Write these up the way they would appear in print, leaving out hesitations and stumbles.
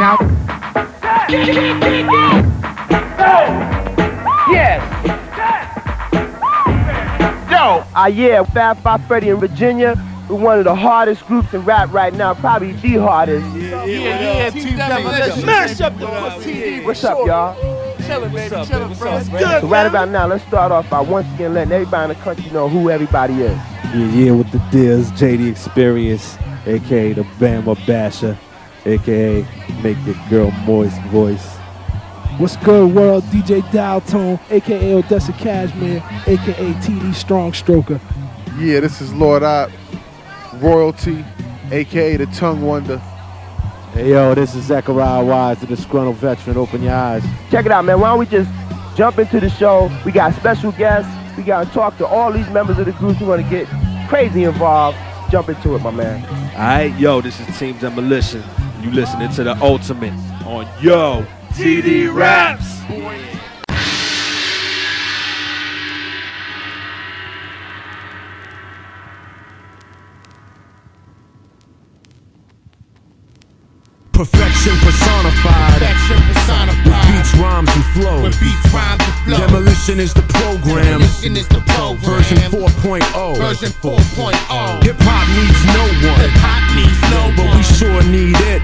now. Yes. Yo. Yeah, Fab Five Freddy in Virginia. We're one of the hardest groups in rap right now, probably the hardest. Yeah, Team Demolition. Smash up the TD. What's up, y'all? Chillin', baby, chillin', friends. So right about now, let's start off by once again letting everybody in the country know who everybody is. Yeah, with the deals, JD Experience, aka the Bama Basher, aka Make Your Girl Moist Voice. What's good, world? DJ Dialtone, aka Odessa Cashmere, aka TD Strong Stroker. Yeah, this is Lord Op, Royalty, aka the Tongue Wonder. Hey yo, this is Zachariah Wise, the disgruntled veteran. Open your eyes. Check it out, man. Why don't we just jump into the show? We got special guests. We got to talk to all these members of the group who want to get crazy involved. Jump into it, my man. Alright, yo, this is Team Demolition. You listening to the Ultimate on Yo TD Raps. Perfection personified. With beats, rhymes, and flow. Demolition is the program. Version 4.0. Hip hop needs no one. But we sure need it.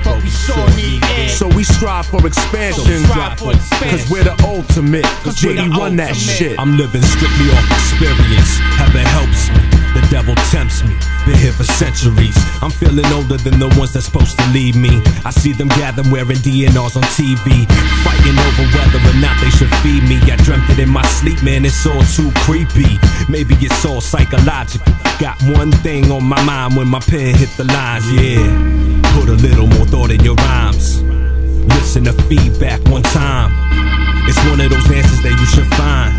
So we strive for expansion. Cause we're the ultimate. JD run that shit. I'm living strictly off experience. Heaven helps me. The devil tempts me. Been here for centuries. I'm feeling older than the ones that's supposed to lead me. I see them gather wearing DNRs on TV, fighting over whether or not they should feed me. I dreamt it in my sleep, man, it's all too creepy. Maybe it's all psychological. Got one thing on my mind when my pen hit the lines, yeah. Put a little more thought in your rhymes. Listen to feedback one time. It's one of those answers that you should find.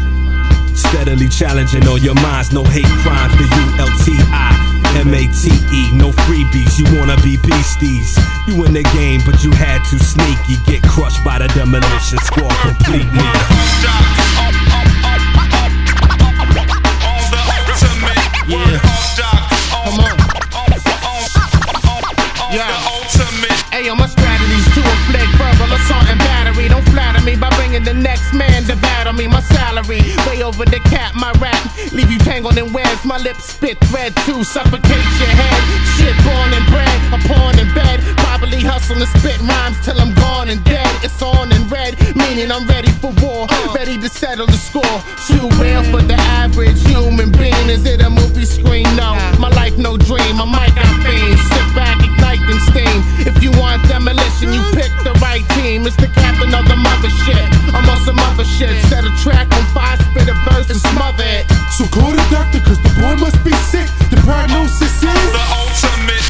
Steadily challenging all your minds, no hate crimes, the ULTIMATE, no freebies, you wanna be beasties. You in the game, but you had to sneaky, get crushed by the Demolition Squad completely. Yeah. Come on. Yeah. Hey, my strategy's to inflict verbal assault and battery. Don't flatter me by bringing the next man to battle me. My salary, way over the cap, my rap. Leave you tangled in webs, my lips spit thread to suffocate your head. Shit born and bred, a pawn in bed. Probably hustle and spit rhymes till I'm gone and dead. It's on in red, meaning I'm ready for war. Ready to settle the score. Too real for the average human being. Is it a movie screen? No, my life no dream. My mic out fiend. Sit back, ignite and steam. If you want demolition, you pick the right team. It's the captain of the mother shit. I'm on some other shit. Set a track on fire, spit a verse and smother it. So call the doctor, cause the boy must be sick. The prognosis is the ultimate.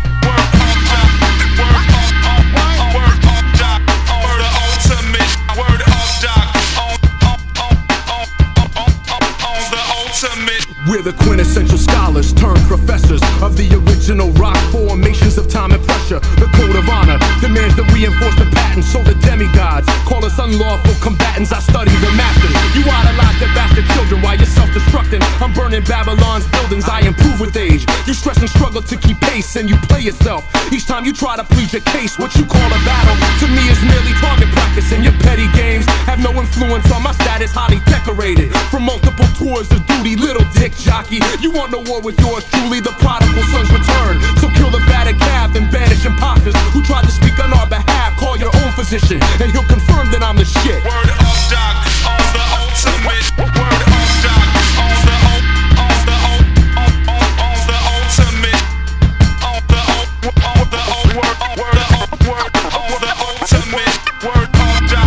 We're the quintessential scholars turned professors of the original rock formations of time and pressure. The code of honor demands that we enforce the pattern, so the demigods call us unlawful combatants. I study the masters. You idolize their bastard children while you're self-destructing. I'm burning Babylon's buildings. I improve with age. You stress and struggle to keep pace, and you play yourself. Each time you try to plead your case, what you call a battle to me is merely target practice. And your petty games have no influence on my status. Highly decorated from multiple tours of duty. Little dick jockey, you want no war with yours truly. The prodigal son's return. So kill the fatted calf and banish imposters who tried to speak on our behalf. Call your own physician, and he'll confirm that I'm the shit. Word up, doc, on the ultimate. Word up, doc, on the ultimate. On the ultimate. Word up, doc.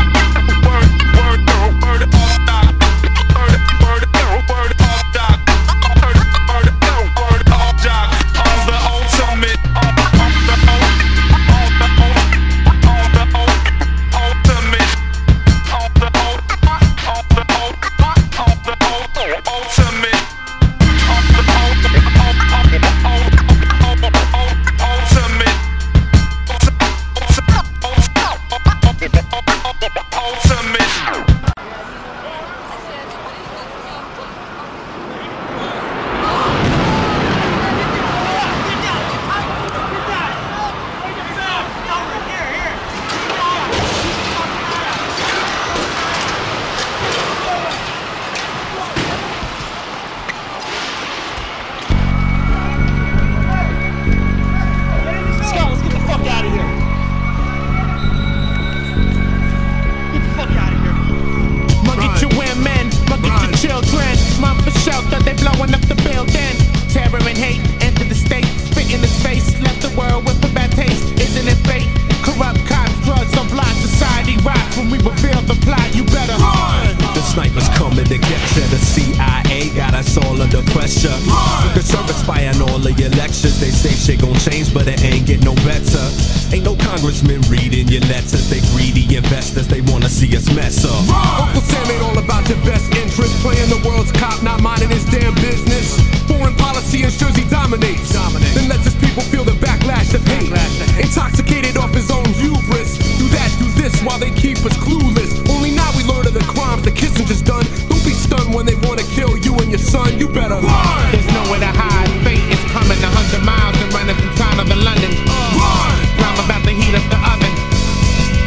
Conservatives spy on all the elections. They say shit gon' change, but it ain't get no better. Ain't no congressman reading your letters. They greedy investors, they wanna see us mess up. Uncle Sam ain't all about your best interest. Playing the world's cop, not minding his damn business. Foreign policy ensures he dominates. Then lets his people feel the backlash of hate. Intoxicated off his own hubris. Do that, do this, while they keep us clueless. Only now we learn of the crimes the Kissinger's done. Don't be stunned when they wanna kill you and your son. You better run. There's nowhere to hide. Fate is coming 100 miles and running from China to London. Run. I'm about to heat up the oven.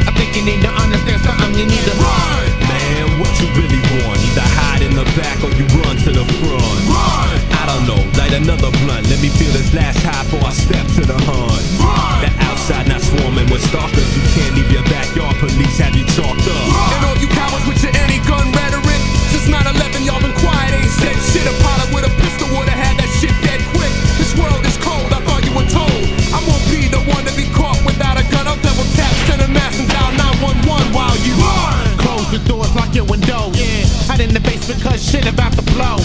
I think you need to understand something. You need to Run. Man, what you really want? Either hide in the back or you run to the front. Run. I don't know, light another blunt. Let me feel this last high before I step to the hunt. Run. The outside not swarming with stalkers. You can't leave your backyard, police have you chalked up. And all you cowards with your anti-gun rhetoric. Since 9/11 y'all been quiet, ain't said shit. A pilot with a pistol would've had that shit dead quick. This world is cold, I thought you were told. I won't be the one to be caught without a gun. I'll double tap, send a mass and dial 911 while you run. close your doors, lock your windows. Yeah, hide in the basement cause shit about to blow.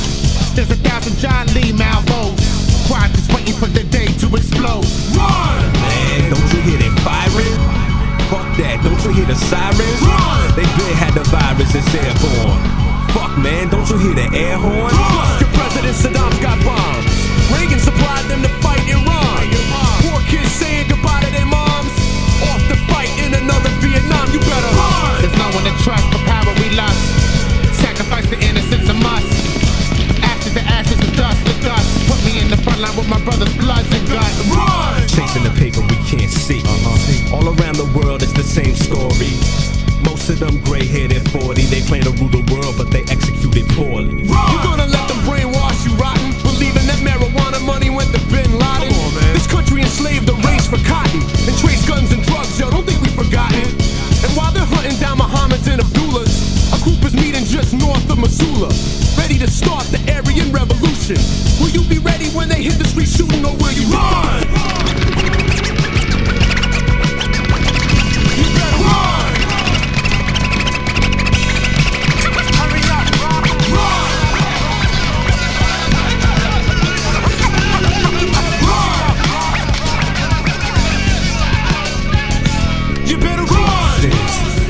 There's 1,000 John Lee Malvos. Quiet just waiting for the day to explode. Run! Man, don't you hear they firing? Fuck that, don't you hear the sirens? Run! They been had the virus, it's airborne. Fuck man, don't you hear the air horn? Your president Saddam's got bombs. Reagan supplied them to fight Iran. Poor kids saying goodbye to their moms. Off to fight in another Vietnam, you better run! There's no one to trust, for power we lust. Sacrifice the innocence a must. Ashes to ashes, the dust to dust. Put me in the front line with my brother's bloods and guts. Run! Chasing the paper we can't see. All around the world it's the same story. Most of them gray-haired at 40. They plan to rule the world, but they execute it poorly. You gonna let them brainwash you rotten? Believing that marijuana money went to Bin Laden? Come on, man. This country enslaved the race for cotton and traced guns and drugs, yo, don't think we've forgotten. And while they're hunting down Mohammeds and Abdullahs, a group is meeting just north of Missoula, ready to start the Aryan Revolution. Will you be ready when they hit the street shooting, or will you run? You better run! Hurry up, run! You better run!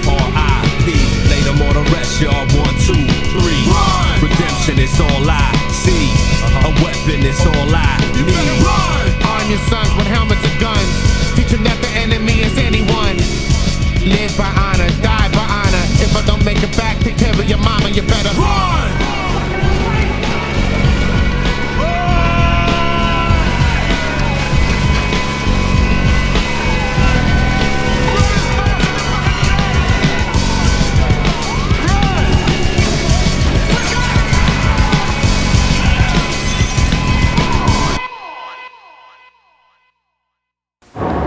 R.I.P. Lay them on the rest, y'all. 1, 2, 3. Run! Redemption is all I see. A weapon is all I You better need. run! Arm your sons with helmets and guns. Teach them that the enemy is anyone. Live by honor, die by honor. If I don't make it back, take care of your mama, you better Run!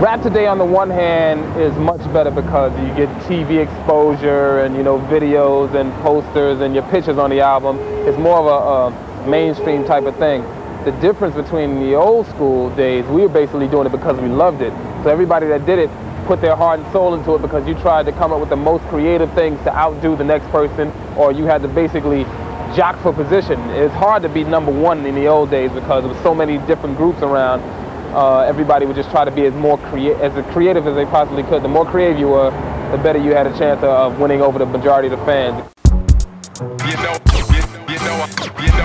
Rap today, on the one hand, is much better because you get TV exposure and, you know, videos and posters and your pictures on the album. It's more of a mainstream type of thing. The difference between the old school days, we were basically doing it because we loved it. So everybody that did it put their heart and soul into it because you tried to come up with the most creative things to outdo the next person, or you had to basically jock for position. It's hard to be #1 in the old days because there was so many different groups around. Everybody would just try to be as creative as they possibly could. The more creative you were, the better you had a chance of winning over the majority of the fans. You know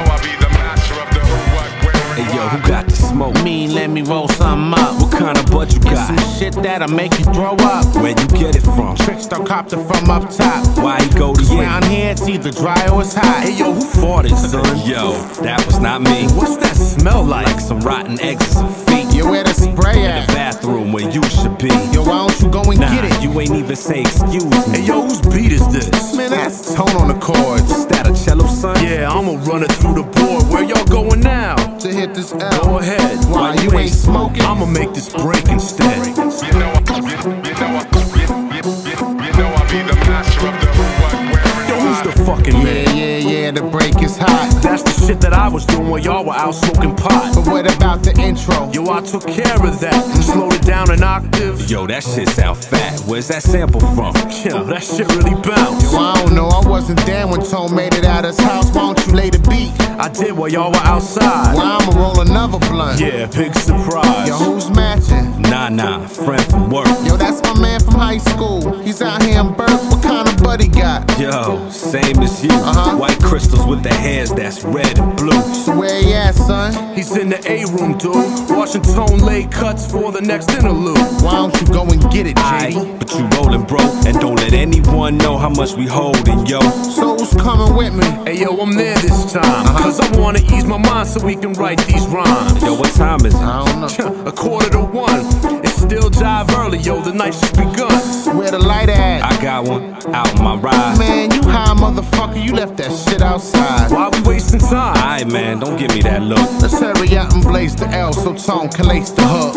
I'll be the master of the who, what, where, and Hey yo, why. who got the smoke? Me, let me roll something up. What kind of bud you Get got? some shit that'll make you throw up. Where you get it from? Trickstar copped it from up top. Why he go to you? Round here, it's either dry or it's hot. Hey yo, who farted, son? Yo, that was not me. What's that smell like? Like some rotten eggs and some feet. You where the spray In at? the bathroom where you should be. Yo, why don't you go and Nah, get it? you ain't even say excuse me. Hey, yo, whose beat is this? Man, that's Tone on the chords. Is that a cello, son? Yeah, I'ma run it through the board. Where y'all going now? To hit this L. Go ahead. Why you ain't smoking? I'ma make this break instead. You know I'll be the master of the who, what, where, and Yo, who's why. the fucking man. Yeah, the break is hot. That's the shit that I was doing while y'all were out smoking pot. But what about the intro? Yo, I took care of that. Slowed it down an octave. Yo, that shit sound fat. Where's that sample from? Yo, that shit really bounced. Yo, I don't know, I wasn't there when Tone made it out his house. Why don't you lay the beat? I did while y'all were outside. Well, I'ma roll another blunt. Yeah, big surprise. Yo, who's matching? Nah, friend from work. Yo, that's my man from high school. He's out here in Burke. What kind of buddy got? Yo, same as you. White crystals with the hairs that's red and blue. So where he at, son? He's in the A room, dude. Watching Tone lay cuts for the next interlude. Why don't you go and get it, JD? Aight, but you rollin', bro, and don't let anyone know how much we holdin', yo. So who's coming with me? Hey, yo, I'm there this time. Cause I wanna ease my mind so we can write these rhymes. Yo, what time is it? I don't know. 1:45. It's still jive early, yo, the night's just begun. Where the light at? I got one out my ride. Man, you high motherfucker, you left that shit outside. Why we wasting time? Aight, man, don't give me that look. Let's hurry out and blaze the L so Tone can lace the hook.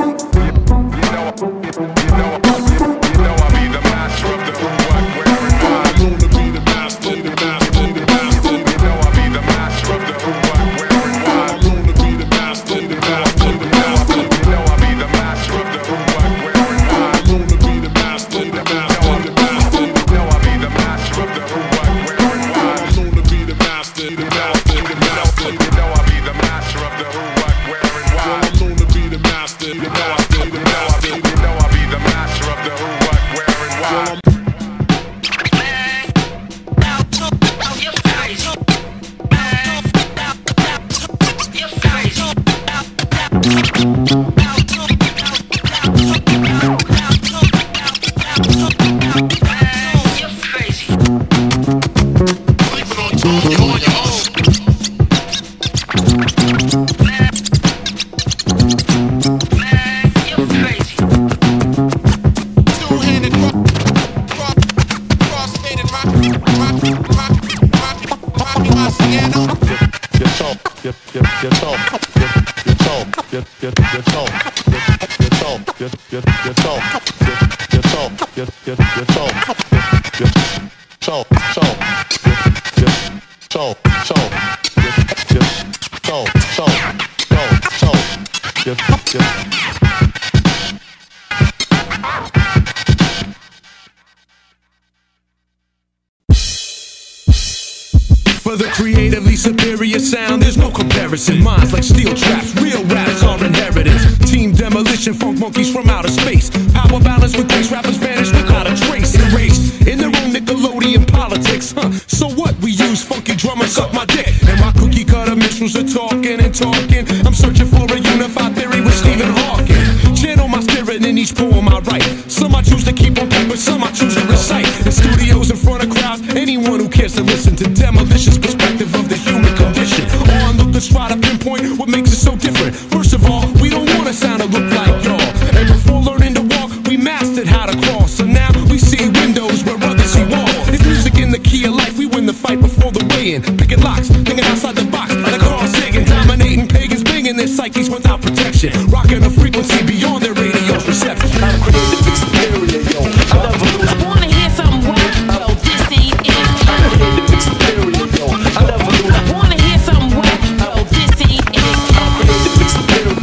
For the creatively superior sound, there's no comparison. Minds like steel traps, real raps are inheritance. Team Demolition, funk monkeys from outer space. Power balance with grace, rappers vanish without a trace. Erased in their own Nickelodeon politics. So what? We use funky drummers, suck my dick. And my cookie cutter minstrels are talking and talking. I'm searching for a unified theory with Stephen Hawking. Channel my spirit in each poem I write. Some I choose to keep on paper, some I choose to recite. In studios, in front of crowds, anyone who cares to listen to Demolition's perspective of the human condition. Onlookers try to pinpoint what makes it so different. First of all, we don't want to sound or look like y'all. And before learning to walk, we mastered how to crawl. So now we see windows where others see walls. It's music in the key of life, we win the fight before the weigh-in. Picking locks, thinking outside the box, like Carl Sagan. Dominating pagans, banging their psyches without protection. Rocking a frequency beyond their radio's reception. I'm creative experience, yo. I never lose. I wanna hear something whack, yo, this ain't it. I'm creative experience, yo. I never lose. I wanna hear something whack, yo, this ain't it. I'm creative experience.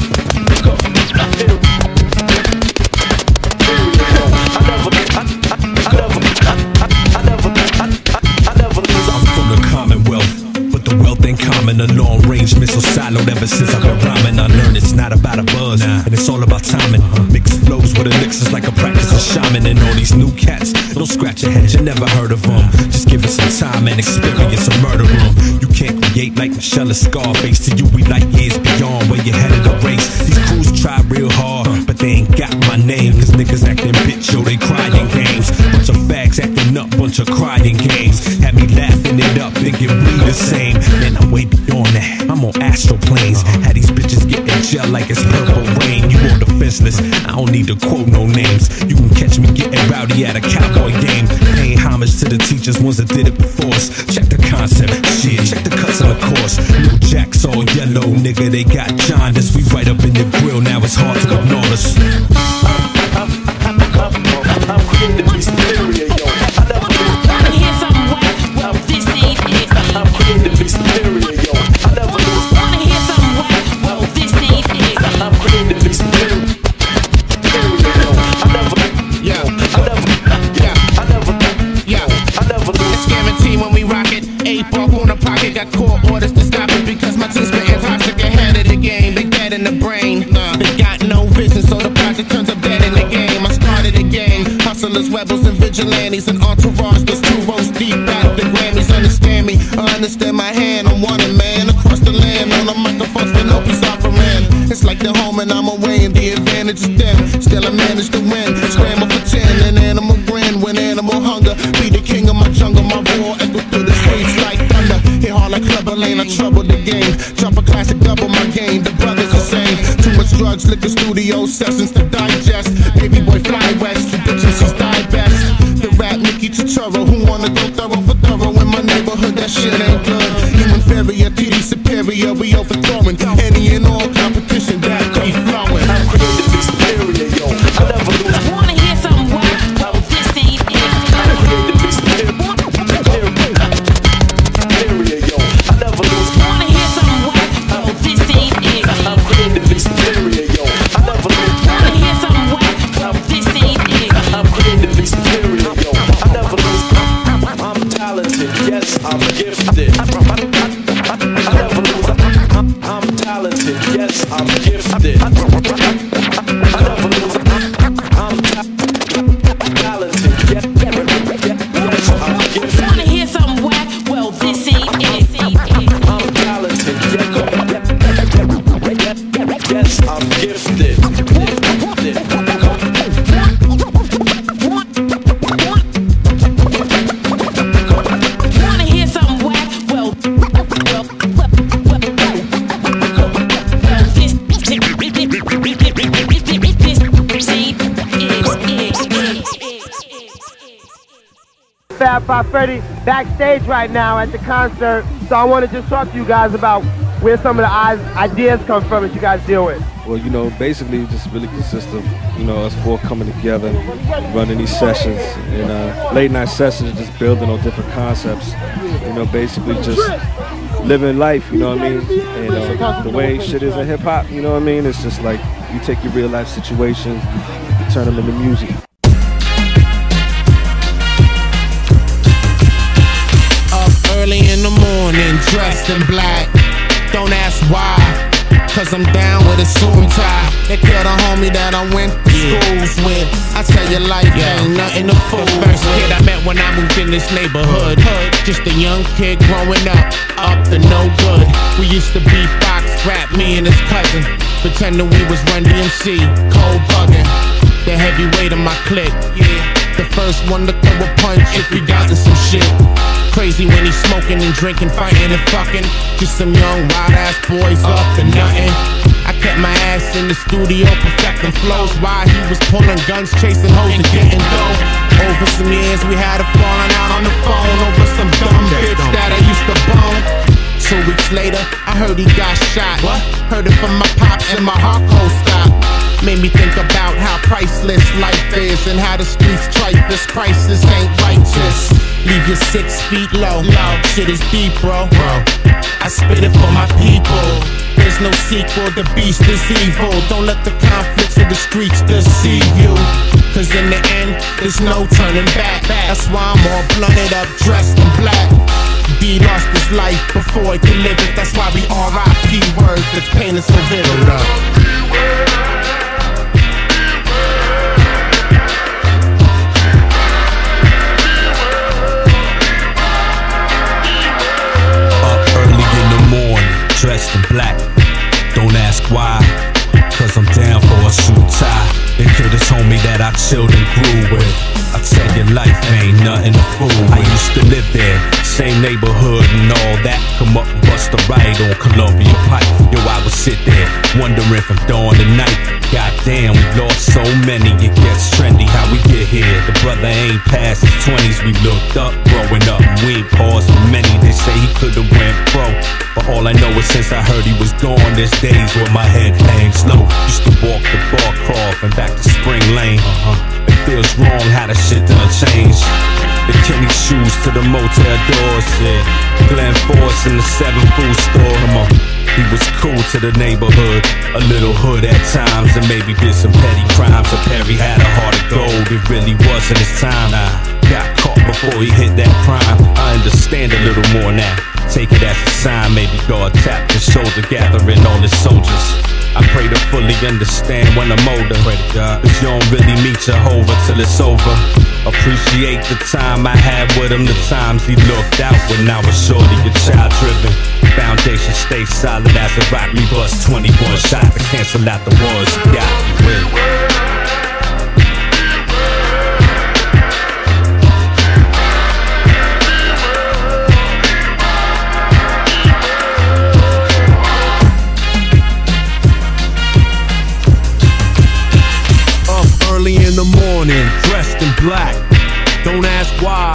I'm from the Commonwealth, but the wealth ain't common. A long-range missile siloed ever since I've been rhyming. I learned it's not about a buzz, and it's all about timing. Mixed flows with elixirs like a practice of shaman. And all these new cats, don't scratch your head, you never heard of them. Just give it some time and experience a murder room. You can't create like Michelle or Scarface. To you we like years beyond where you headed a race. These crews try real hard, but they ain't got my name. Cause niggas acting bitch, yo, they crying games. Bunch of fags acting up, bunch of crying games. Had me laughing it up, thinking we the same. Man, I'm way beyond that, I'm on astral planes. Had these bitches getting gel like it's purple rain. You all defenseless, I don't need to quote no names. You can catch me getting rowdy at a cowboy game. Paying homage to the teachers, ones that did it before us. Check the concept, shit, check the cuts of the course. New jacks all yellow, nigga, they got jaundice. We right up in the grill, now it's hard to ignore us. I'm creatively superior, yo. I wanna hear something whack, yo, this ain't it. in the brain. They got no vision, so the project turns up dead in the game. I started a gang, hustlers, rebels, and vigilantes, an entourage that's 2 rows deep at the Grammys. Understand me, I understand my hand. I'm wanted, man, across the land on the microphone for no peace offering. It's like the home and I'm away, and the advantage is them. Still I manage to win. Scramble for 10, an animal grin when animal hunger. Be the king of my jungle, my roar echo through the streets like thunder. Hit hard like Clubber Lane, I trouble the game. Drop a classic, double my game. The brothers the same. Too much drugs, liquor, studio sessions to digest. Baby boy fly west, traditions is die best. The rap Nicky Tucharo, who wanna go thorough for thorough in my neighborhood? That shit ain't good. You inferior, TD superior, we overthrowing any and all competition that be flowing. I'm creative superior, yo. I never lose. Wanna hear some whack? Well, this ain't it. I'm creative superior, yo. I never lose. Wanna hear some whack? Well, this ain't it. I'm creative superior, yo. I never lose. Wanna hear some whack? Well, this ain't it. I'm creative superior, yo. I never lose. I'm talented, yes, I'm gifted. I never lose. I'm talented, yes, I'm gifted. I never lose. I'm talented, yes, I'm gifted. Wanna hear some whack? Well, this ain't it. I'm talented, yes, I'm gifted. Wanna hear some whack? Well, Fab Five Freddy backstage right now at the concert. So I want to just talk to you guys about where some of the ideas come from that you guys deal with. Well, you know, basically it just really consists of, you know, us 4 coming together, running these sessions, and late night sessions, just building on different concepts. You know, basically just living life, you know what I mean? And the way shit is in hip hop, you know what I mean? It's just like you take your real life situations, turn them into music. Early in the morning, dressed in black. Don't ask why, cause I'm down with a suit and tie. They killed a homie that I went to schools with. I tell you, life ain't nothing to fool. First kid I met when I moved in this neighborhood. Just a young kid growing up to no good. We used to beatbox, rap, me and his cousin, pretending we was Run DMC, cold bugging. The heavyweight of my clique, the first one to throw a punch if we got in some shit. Crazy when he's smoking and drinking, fighting and fucking. Just some young wild ass boys up to nothing. I kept my ass in the studio perfecting flows while he was pulling guns, chasing hoes and getting dough. Over some years we had a falling out on the phone over some dumb bitch that I used to bone. 2 weeks later, I heard he got shot. Heard it from my pops and my heart cold stopped. Made me think about how priceless life is and how the streets tripe. This crisis ain't righteous. Leave you 6 feet low. Shit is deep, bro. I spit it for my people. There's no sequel, the beast is evil. Don't let the conflicts of the streets deceive you, cause in the end, there's no turning back. That's why I'm all blunted up, dressed in black. D lost his life before he could live it. That's why we R.I.P. words that's painted so vivid. Dressed in black, don't ask why, cause I'm down for a suit tie. They killed this homie that I chilled and grew with. I tell you, life ain't nothing to fool with. I used to live there, same neighborhood and all that. Come up and bust a ride on Columbia Pike. Yo, I would sit there, wondering from dawn to night. Goddamn, we lost so many, it gets trendy how we get here. The brother ain't past his 20s, we looked up, growing up, and we ain't paused for many. They say he could've went pro, but all I know is since I heard he was gone, there's days where my head hangs low. Used to walk the bar Croft and back to Spring Lane. It feels wrong how the shit done changed. The Kenny shoes to the motel doors, Glen Force in the 7 food store. Come on. He was cool to the neighborhood, a little hood at times, and maybe did some petty crimes. But Perry had a heart of gold, it really wasn't his time. I got caught before he hit that prime. I understand a little more now. Take it as a sign, maybe God tapped his shoulder, gathering all his soldiers. I pray to fully understand when I'm older. Pray to God, 'cause you don't really meet Jehovah till it's over. Appreciate the time I had with him, the times he looked out when I was shorty and child driven. Foundation stay solid as a rock. We bust 21 shots to cancel out the ones you got with. In the morning, dressed in black. Don't ask why,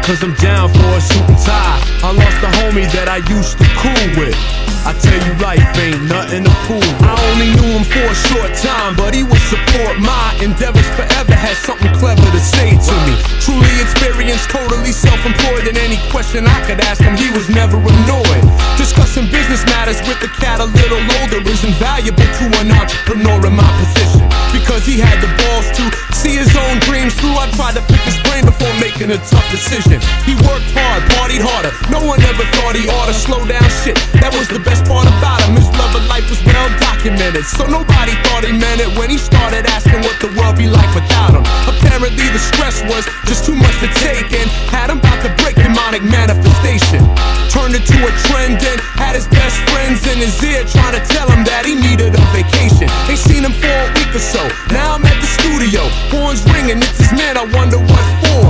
'cause I'm down for a suit and tie. I lost a homie that I used to cool with. I tell you, life ain't nothing to fool. I only knew him for a short time, but he would support my endeavors forever. Had something clever to say to me. Truly experienced, totally self-employed. And any question I could ask him, he was never annoyed. Discussing business matters with the cat a little older is invaluable to an entrepreneur in my position, because he had the balls to see his own dreams through. I tried to pick his brain before making a tough decision. He worked hard, partied harder. No one ever thought he ought to slow down shit. That was the best part about him. His love of life was well documented, so nobody thought he meant it when he started asking what the world be like without him. Apparently the stress was just too much to take, and had him about to break demonic manifestation. Turned it to a trend and had his best friends in his ear trying to tell him that he needed a vacation. They seen him for a week or so. Now I'm at the studio, horns ringing, it's his man, I wonder what for.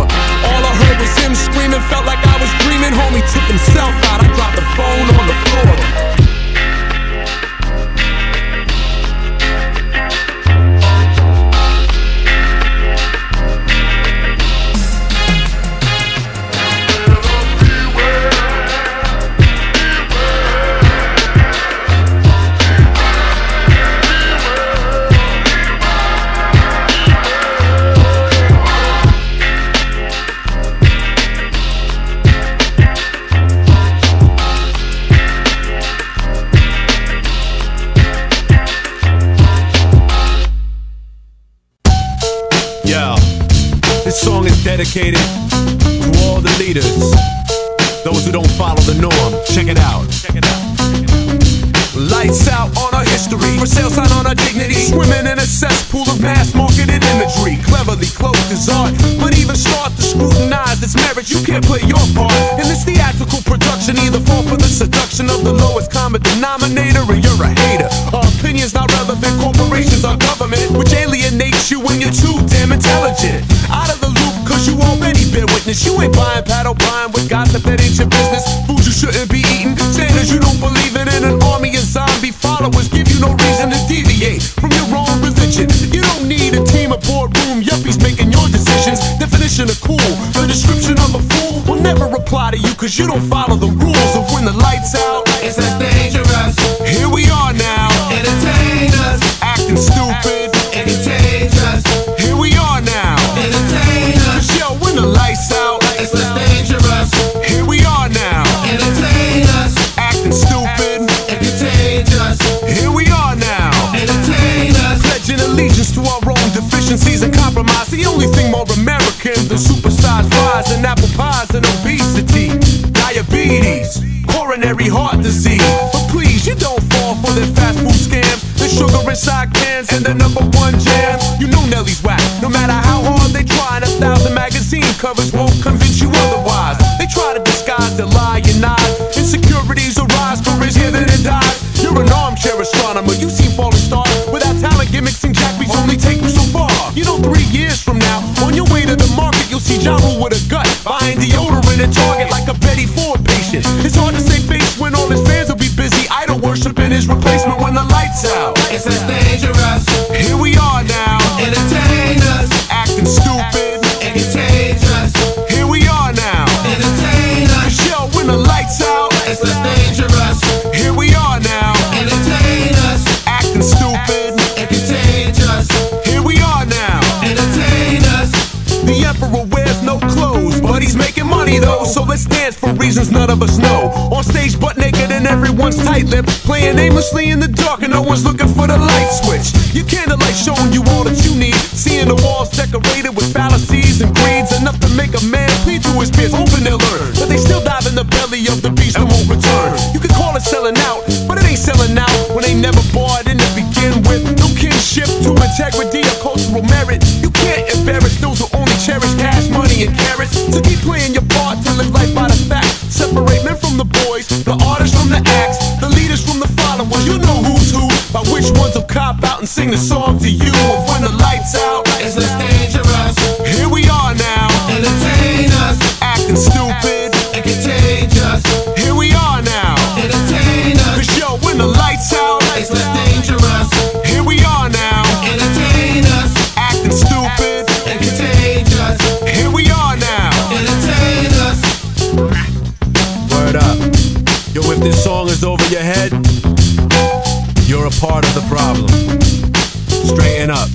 All I heard was him screaming, felt like I was dreaming. Homie took himself out, I dropped the phone on the floor. Dedicated to all the leaders, those who don't follow the norm. Check it out. Lights out on our history, for sale sign on our dignity. Swimming in a cesspool of mass marketed imagery. Cleverly cloaked as art, but even start to scrutinize its merit. You can't play your part in this theatrical production. Either fall for the seduction of the lowest common denominator, or you're a hater. Our opinions not relevant, corporations are government, which alienates you when you're too damn intelligent. Out of the loop, 'cause you already been witness. You ain't buying paddle buying with gossip, that ain't your business. Food you shouldn't be eating, standards you don't believe in an army of zombie followers give you no reason to deviate from your own religion. You don't need a team of boardroom yuppies making your decisions. Definition of cool, the description of a fool will never apply to you, 'cause you don't follow the rules of when the lights out. It's less dangerous. Here we are now, Entertain us. acting stupid and contagious. Here we are now, Entertain us. 'cause yo, when the lights out, It's less dangerous. here we are now, Entertain us. acting stupid and contagious. Here we are now, Entertain us. pledging allegiance to our own deficiencies and compromise. The only thing more American than supersized fries and apple pies and obesity, diabetes, coronary heart disease. But please, you don't fall for their fast food scams, the sugar inside cans and the #1 jams. You know Nelly's whack, no matter how hard they try, and 1,000 magazine covers won't convince you otherwise. They try to disguise their lying eyes. Insecurities arise for his here that it dies. You're an armchair astronomer, you see falling stars. Without talent, gimmicks and jackbeats only take you so far. You know 3 years from now, on your way to the market, you'll see Ja Rule with a gut, buying deodorant at Target like a Betty Ford patient. It's hard to save face when all his fans will be busy idol worshiping his replacement when the lights out. It's less dangerous. Here we are now, Entertain us. acting stupid and contagious. Here we are now, Entertain us. 'cause yo, when the lights out, It's less dangerous. here we are now, Entertain us. acting stupid and contagious. Here we are now, Entertain us. the emperor wears no clothes, but he's making money though. So let's dance for reasons none of us know. On stage butt naked and everyone's tight-lipped, playing aimlessly in the dark and no one's looking for the light switch. Your candlelight showing you all that you need, seeing the walls decorated with fallacies and creeds, enough to make a man plead through his peers, hoping they'll learn. But they still dive in the belly of the beast and won't return. You can call it selling out, but it ain't selling out when they never bought in to begin with. No kinship to integrity or cultural merit. You can't embarrass those who only cherish cash, money, and carrots. So keep playing your part to live life by the facts. Separate men from the boys, the artists from the acts, the leaders from the followers. You know who's who, by which ones will cop out and sing the song to you. Of when the lights out, It's less dangerous. here we are now, Entertain us. acting stupid. And contagious. Here we are now, Entertain us. cause yo, when the lights out, It's less dangerous. here we are now, Entertain us. acting stupid. And contagious. Here we are now. Entertain us. Word up. Yo, if this song is over your head, you're a part of the problem. Straighten up.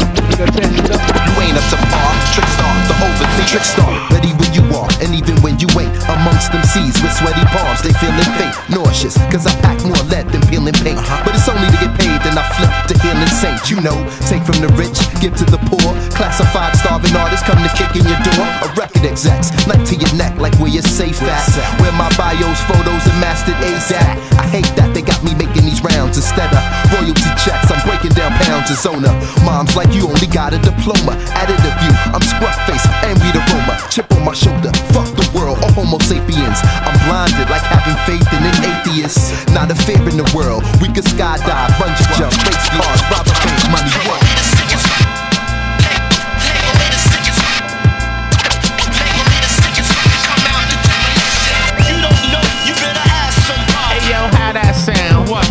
You ain't up to par. Trickstar, the overthink. Trickstar, ready when you are, and even when you ain't. Amongst them seas with sweaty palms, they feeling faint, nauseous. Cause I pack more lead than peeling paint. But it's only to get paid, then I flip to healing saint. You know, take from the rich, give to the poor. Classified starving artists come to kick in your door. A record execs, knife to your neck, like where you're safe at. Where my bios, photos, and mastered A's at. I hate that they got me making these rounds instead of royalty checks. I'm breaking down pounds of Zona. Moms like you only got a diploma. Added a view, I'm scruff face, angry aroma. Chip on my shoulder, fuck the world, or homo sapiens. I'm blinded like having faith in an atheist. Not a fear in the world, we could skydive, bungee jump, race cars, rob a bank, money walk.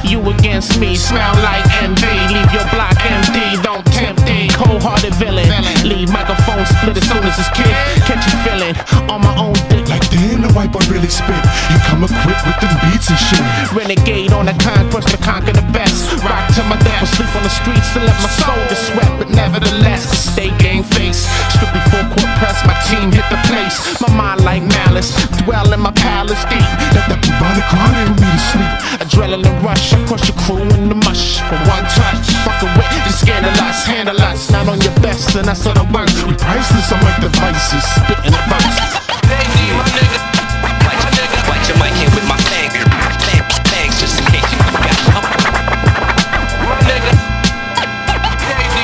You against me, smell like envy. Leave your block empty, don't tempt me. Cold-hearted villain, leave microphone split as soon as it's kid. Catch you feeling on my own dick. Like damn, the white boy really spit. You come equipped with them beats and shit. Renegade on the conquest to conquer the best. Rock to my death, sleep on the streets to let my soul to sweat. But nevertheless, stay gang face. Strictly full court press, my team hit the place. My mind like malice, dwell in my palace deep. Let that bubonic climb put me to sleep. Adrenaline rush, I crush your crew in the mush. For one touch, fucking with the scandalous, handle us. Not on your best, and that's on the worst. We priceless, I'm like devices. Spitting the verse. Hey, my nigga. Watch your mic in with my thanks, just in case you forgot. My nigga.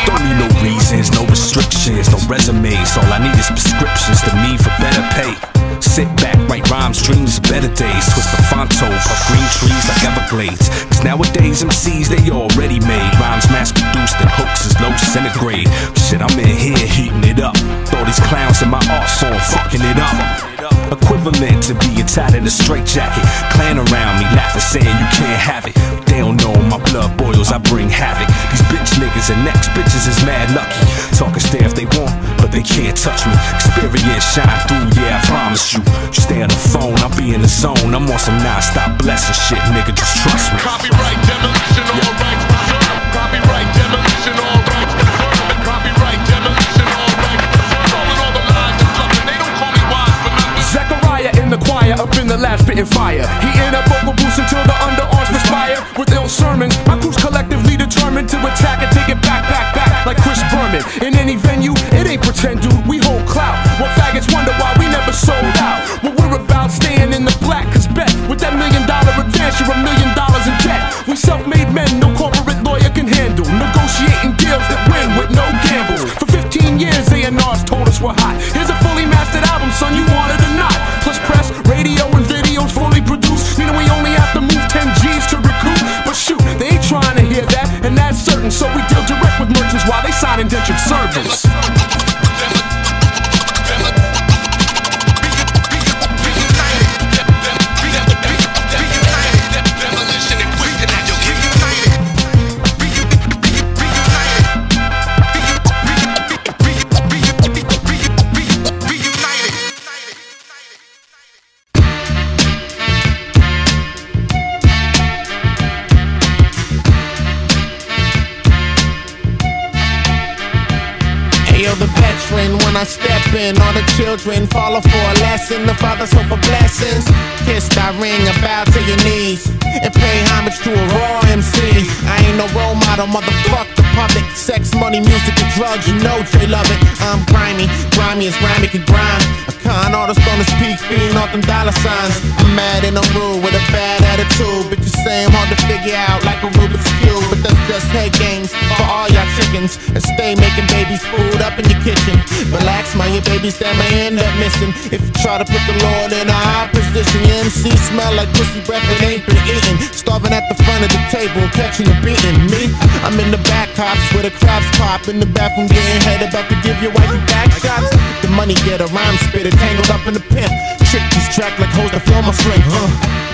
Don't need no reasons, no restrictions, no resumes. All I need is prescriptions to me for better pay. Sit back, write rhymes, dreams of better days. Twist the fonto, puff green trees like Everglades. Cause nowadays MCs, they already made rhymes mass produced and hooks is low centigrade. Shit, I'm in here heating it up. Throw these clowns in my art form, fucking it up. Equivalent to being tied in a straight jacket. Clan around me, laughing, saying you can't have it. They don't know my blood boils, I bring havoc. These bitch niggas and next bitches is mad lucky. Talking stare if they want, but they can't touch me. Experience shine through, yeah, I promise you. You stay on the phone, I'll be in the zone. I'm on some non-stop blessing shit, nigga, just trust me. Copyright demolition, all rights reserved. Copyright demolition, all rights reserved. Copyright demolition, all rights reserved. Calling all the lines and something, they don't call me wise for nothing. Zechariah in the choir, up in the lab spitting fire. He in a vocal boost until the underarms perspire. With ill sermons, my crew's collectively determined to attack and take it back like Chris Berman. In any venue, it ain't pretend, dude, we hold clout. What faggots wonder why we never sold out. What we're about, staying in the black, cause bet with that $1 million advance, you're $1 million in debt. We self-made men, no corporate lawyer can handle. Negotiating deals that win with no gambles. For 15 years, A&Rs told us we're hot. Here's a fully mastered album, son, you want it or not. Plus press, radio, and videos fully produced. I step in, all the children follow for a lesson. The fathers hope for blessings. Kiss thy ring and bow to your knees and pay homage to a raw MC. I ain't no role model, motherfuck the public. Sex, money, music, and drugs, you know they love it. I'm grimy, grimy as grimy can grind. A con artist on his peak, feeding off them dollar signs. I'm mad and I'm rude with a bad attitude. Bitches say I'm hard to figure out like a Rubik's Cube. But that's just head games for all y'all chickens. And stay making babies food up in your kitchen. Relax, mind your babies that may end up missing. If you try to put the Lord in a high position, your MC smell like pussy breath and ain't been eaten. Starving at the front of the table, catching a beating. Me, I'm in the back hops where the crabs pop. In the bathroom getting head about to give your wife back shots. The money get a rhyme spitter tangled up in the pimp. Trick these track like hoes that flow my string.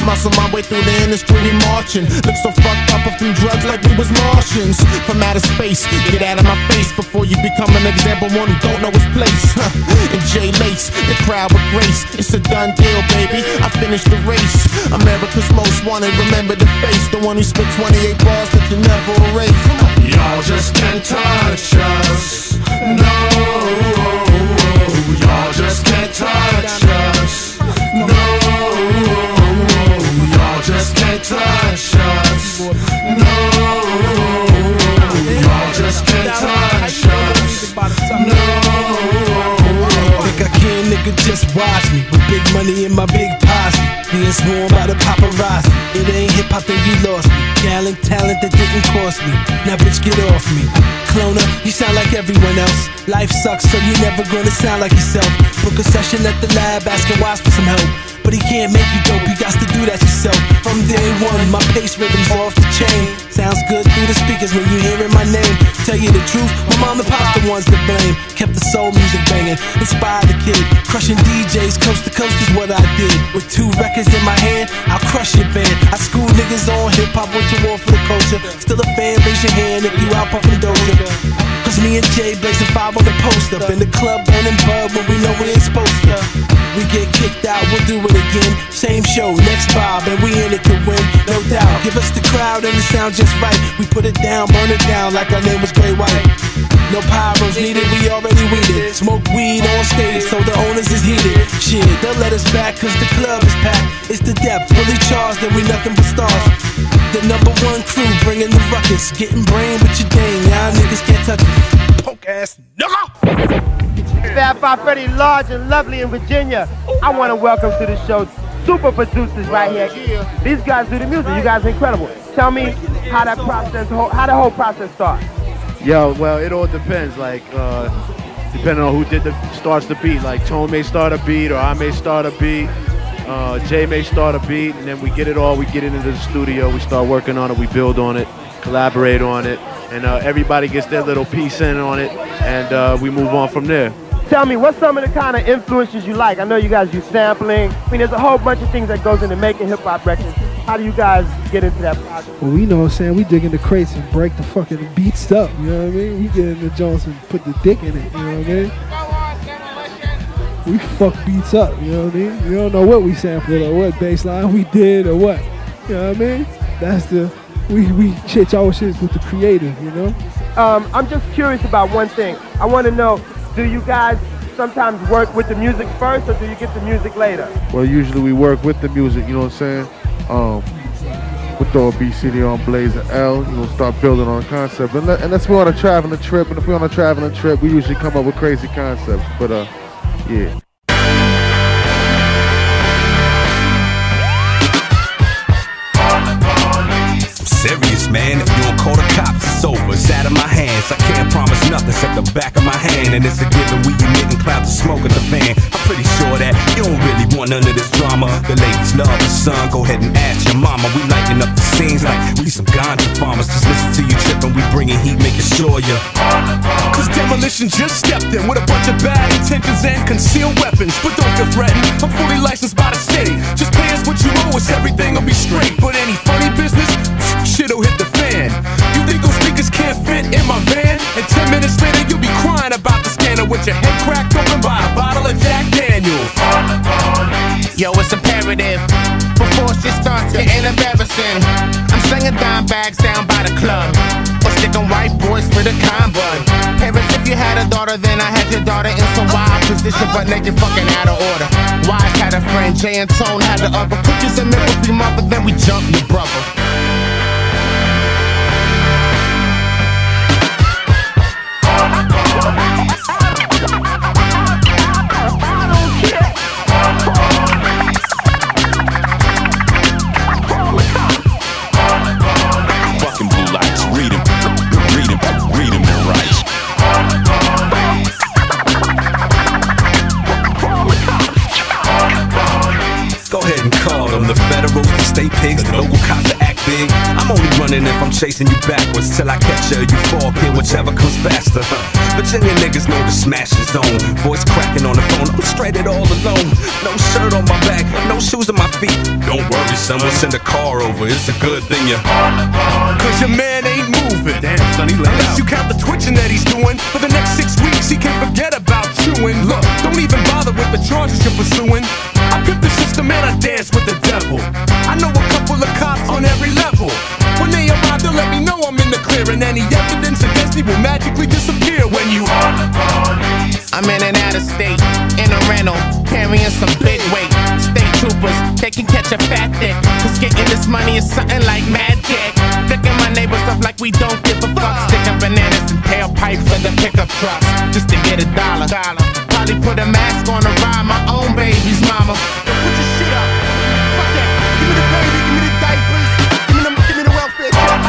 Muscle my way through the industry, we marching. Look so fucked up off them drugs like we was Martians. From outer space, get out of my face before you become an example one who don't know his place. And J Lace, the crowd with grace. It's a done deal, baby. I finished the race. America's most wanted, remember the face. The one who spit 28 bars that you never erase. Y'all just can't touch us. No, y'all just can't touch us. No, y'all just can't touch us. No, y'all just can't touch us. No. Think I can, nigga, just watch me. With big money in my big posse, being sworn by the paparazzi. It ain't hip hop, then you lost me. Talent that didn't cost me. Now bitch, get off me. Cloner, you sound like everyone else. Life sucks, so you're never gonna sound like yourself. Book a session at the lab, asking Wise for some help. But he can't make you dope, you got to do that yourself. From day one, my pace rhythm's off the chain. Sounds good through the speakers when you hearing my name. Tell you the truth, my mom and pop's the ones to blame. Kept the soul music banging, inspired the kid. Crushing DJs coast to coast is what I did. With 2 records in my hand, I'll crush your band. I school niggas on hip-hop, went to war for the culture. Still a fan, raise your hand if you out puffin' Doja. Cause me and Jay blazing 5 on the post up. In the club burning bud when we know we ain't supposed to. We get kicked out, we'll do it again. Same show, next vibe, and we in it to win, no doubt. Give us the crowd and it sound just right. We put it down, burn it down like our name was Grey White. No pyros needed, we already weeded. Smoke weed on stage, so the owners is heated. Shit, they'll let us back cause the club is packed. It's the depth, fully charged, and we nothing but stars. The #1 crew bringing the ruckus. Getting brain with your dame, y'all niggas can't touch it. Punk ass nigga! Fab Five Freddy, large and lovely in Virginia. I want to welcome to the show super producers right here. These guys do the music. You guys are incredible. Tell me how that process, how the whole process starts. Yo, well, it all depends. Like, depending on who starts the beat. Like, Tone may start a beat, or I may start a beat. Jay may start a beat, and then we get it all. We get it into the studio. We start working on it. We build on it, collaborate on it, and everybody gets their little piece in on it, and we move on from there. Tell me, what's some of the kind of influences you like? I know you guys use sampling. I mean, there's a whole bunch of things that goes into making hip-hop records. How do you guys get into that project? Well, you know what I'm saying? We dig in the crates and break the fucking beats up, you know what I mean? We get in the Jones and put the dick in it, you know what I mean? We fuck beats up, you know what I mean? You don't know what we sampled or what bass line we did or what, you know what I mean? That's the, we shit our shit with the creative, you know? I'm just curious about one thing. I want to know, do you guys sometimes work with the music first, or do you get the music later? Well, usually we work with the music, you know what I'm saying? We'll throw a BCD on Blaze and L, you know, start building on a concept. Unless we're on a traveling trip, and if we're on a traveling trip, we usually come up with crazy concepts, but yeah. Serious, man. If you don't call the cops, it's over. It's out of my hands. I can't promise nothing except the back of my hand. And it's a given we emitting clouds of smoke at the fan. I'm pretty sure that you don't really want none of this drama. The ladies love the sun. Go ahead and ask your mama. We lighting up the scenes like we some ganja farmers. Just listen to you tripping. We bringing heat, making sure you. Cause Demolition just stepped in with a bunch of bad intentions and concealed weapons. But don't feel threatened. I'm fully licensed by the city. Just pay us what you owe us. Everything will be straight. But any funny business, shit'll hit the fan. You think those speakers can't fit in my van? And 10 minutes later you'll be crying about the scanner with your head cracked open by a bottle of Jack Daniels. Yo, it's imperative. Before shit starts getting embarrassing, I'm slinging dime bags down by the club, or sticking white boys for the combine. Parents, if If you had a daughter, then I had your daughter in some wild position, but naked fucking out of order. Wise had a friend, Jay and Tone had the other. Cookies and milk with your mother, then we jumped your brother. Fucking blue lights, read them and write. Go ahead and call them the federals, the state pigs, the local cops that act big. I'm only running if I'm chasing you backwards till I catch you. You fall, kill whichever comes faster. Virginia niggas know the smash is on. Voice cracking on the phone, I'm stranded all alone. No shirt on my back, no shoes on my feet. Don't worry, someone send a car over. It's a good thing you. Cause your man ain't moving. Damn, son, he let Unless out. you count the twitching that he's doing. For the next 6 weeks, he can forget about chewing. Look, don't even bother with the charges you're pursuing. I pimp the system and I dance with the devil. I know a couple of cops on every level. When they arrive, they'll let me know I'm in the clear, and any evidence against me will magically disappear when you. I'm in and out of state, in a rental, carrying some big weight. State troopers, they can catch a fat dick, cause getting this money is something like magic. Flicking my neighbors up like we don't give a fuck. Sticking bananas and tailpipes for the pickup trucks, just to get $1. Probably put a mask on to ride my own baby's mama. Put your shit up, fuck that. Give me the baby, give me the diapers, give me the welfare check.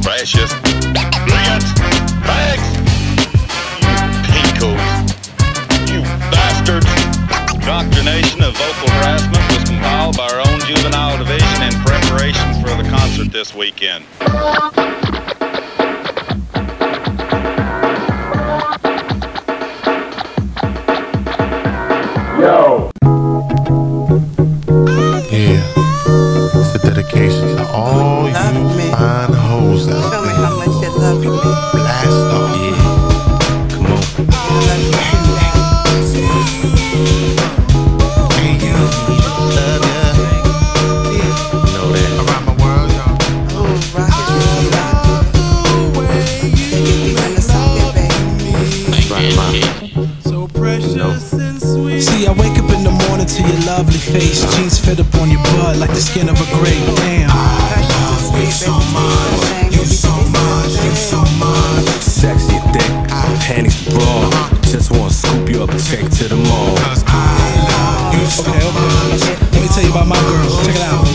Precious, brilliant, bags, you peacocks, you bastards. Indoctrination of vocal harassment was compiled by our own juvenile division in preparation for the concert this weekend. Yo! Yeah, it's a dedication to all you fine hoes out there. How much you love me. Blast off. Yeah, come on. Hey, you, love ya. You know that. Around my world, y'all. Ooh, rock is really rock. And you be on the song, baby. So precious and sweet. See, I wake up in the morning to your lovely face. Jeans fit up on your butt like the skin of a grape. Damn. You so much, you so much, you so much. Sexy and thick, panties broad. Just wanna scoop you up and take to the mall. Okay. Let me tell you about my girl. Check it out.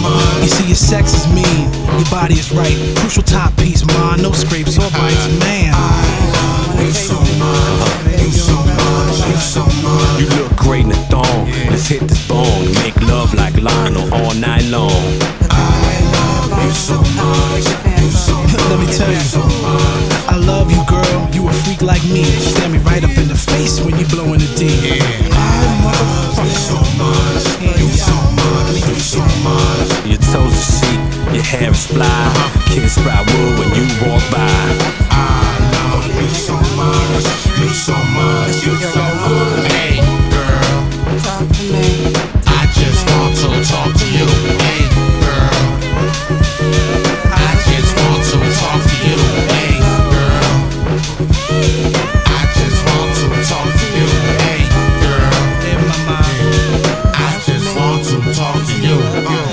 You see, your sex is mean, your body is right. Crucial top piece, ma, no scrapes or bites, man. You so much, you so much, you so much. You look great in a thong. Let's hit this bone. Make love like Lionel all night long. You so much, you so much. Let me tell you, I love you, girl. You a freak like me. Stare me right up in the face when you blowing the D. You so much, you so much, you so much. Your toes are chic, your hair is fly. Kids sprout wood when you walk by. I love you so much, you so much, you so much. Hey, girl, Talk to me. I just want to talk to you. Hey, girl, I just want to talk to you. Hey, girl, I just want to talk to you. Hey, girl, I just want to talk to you.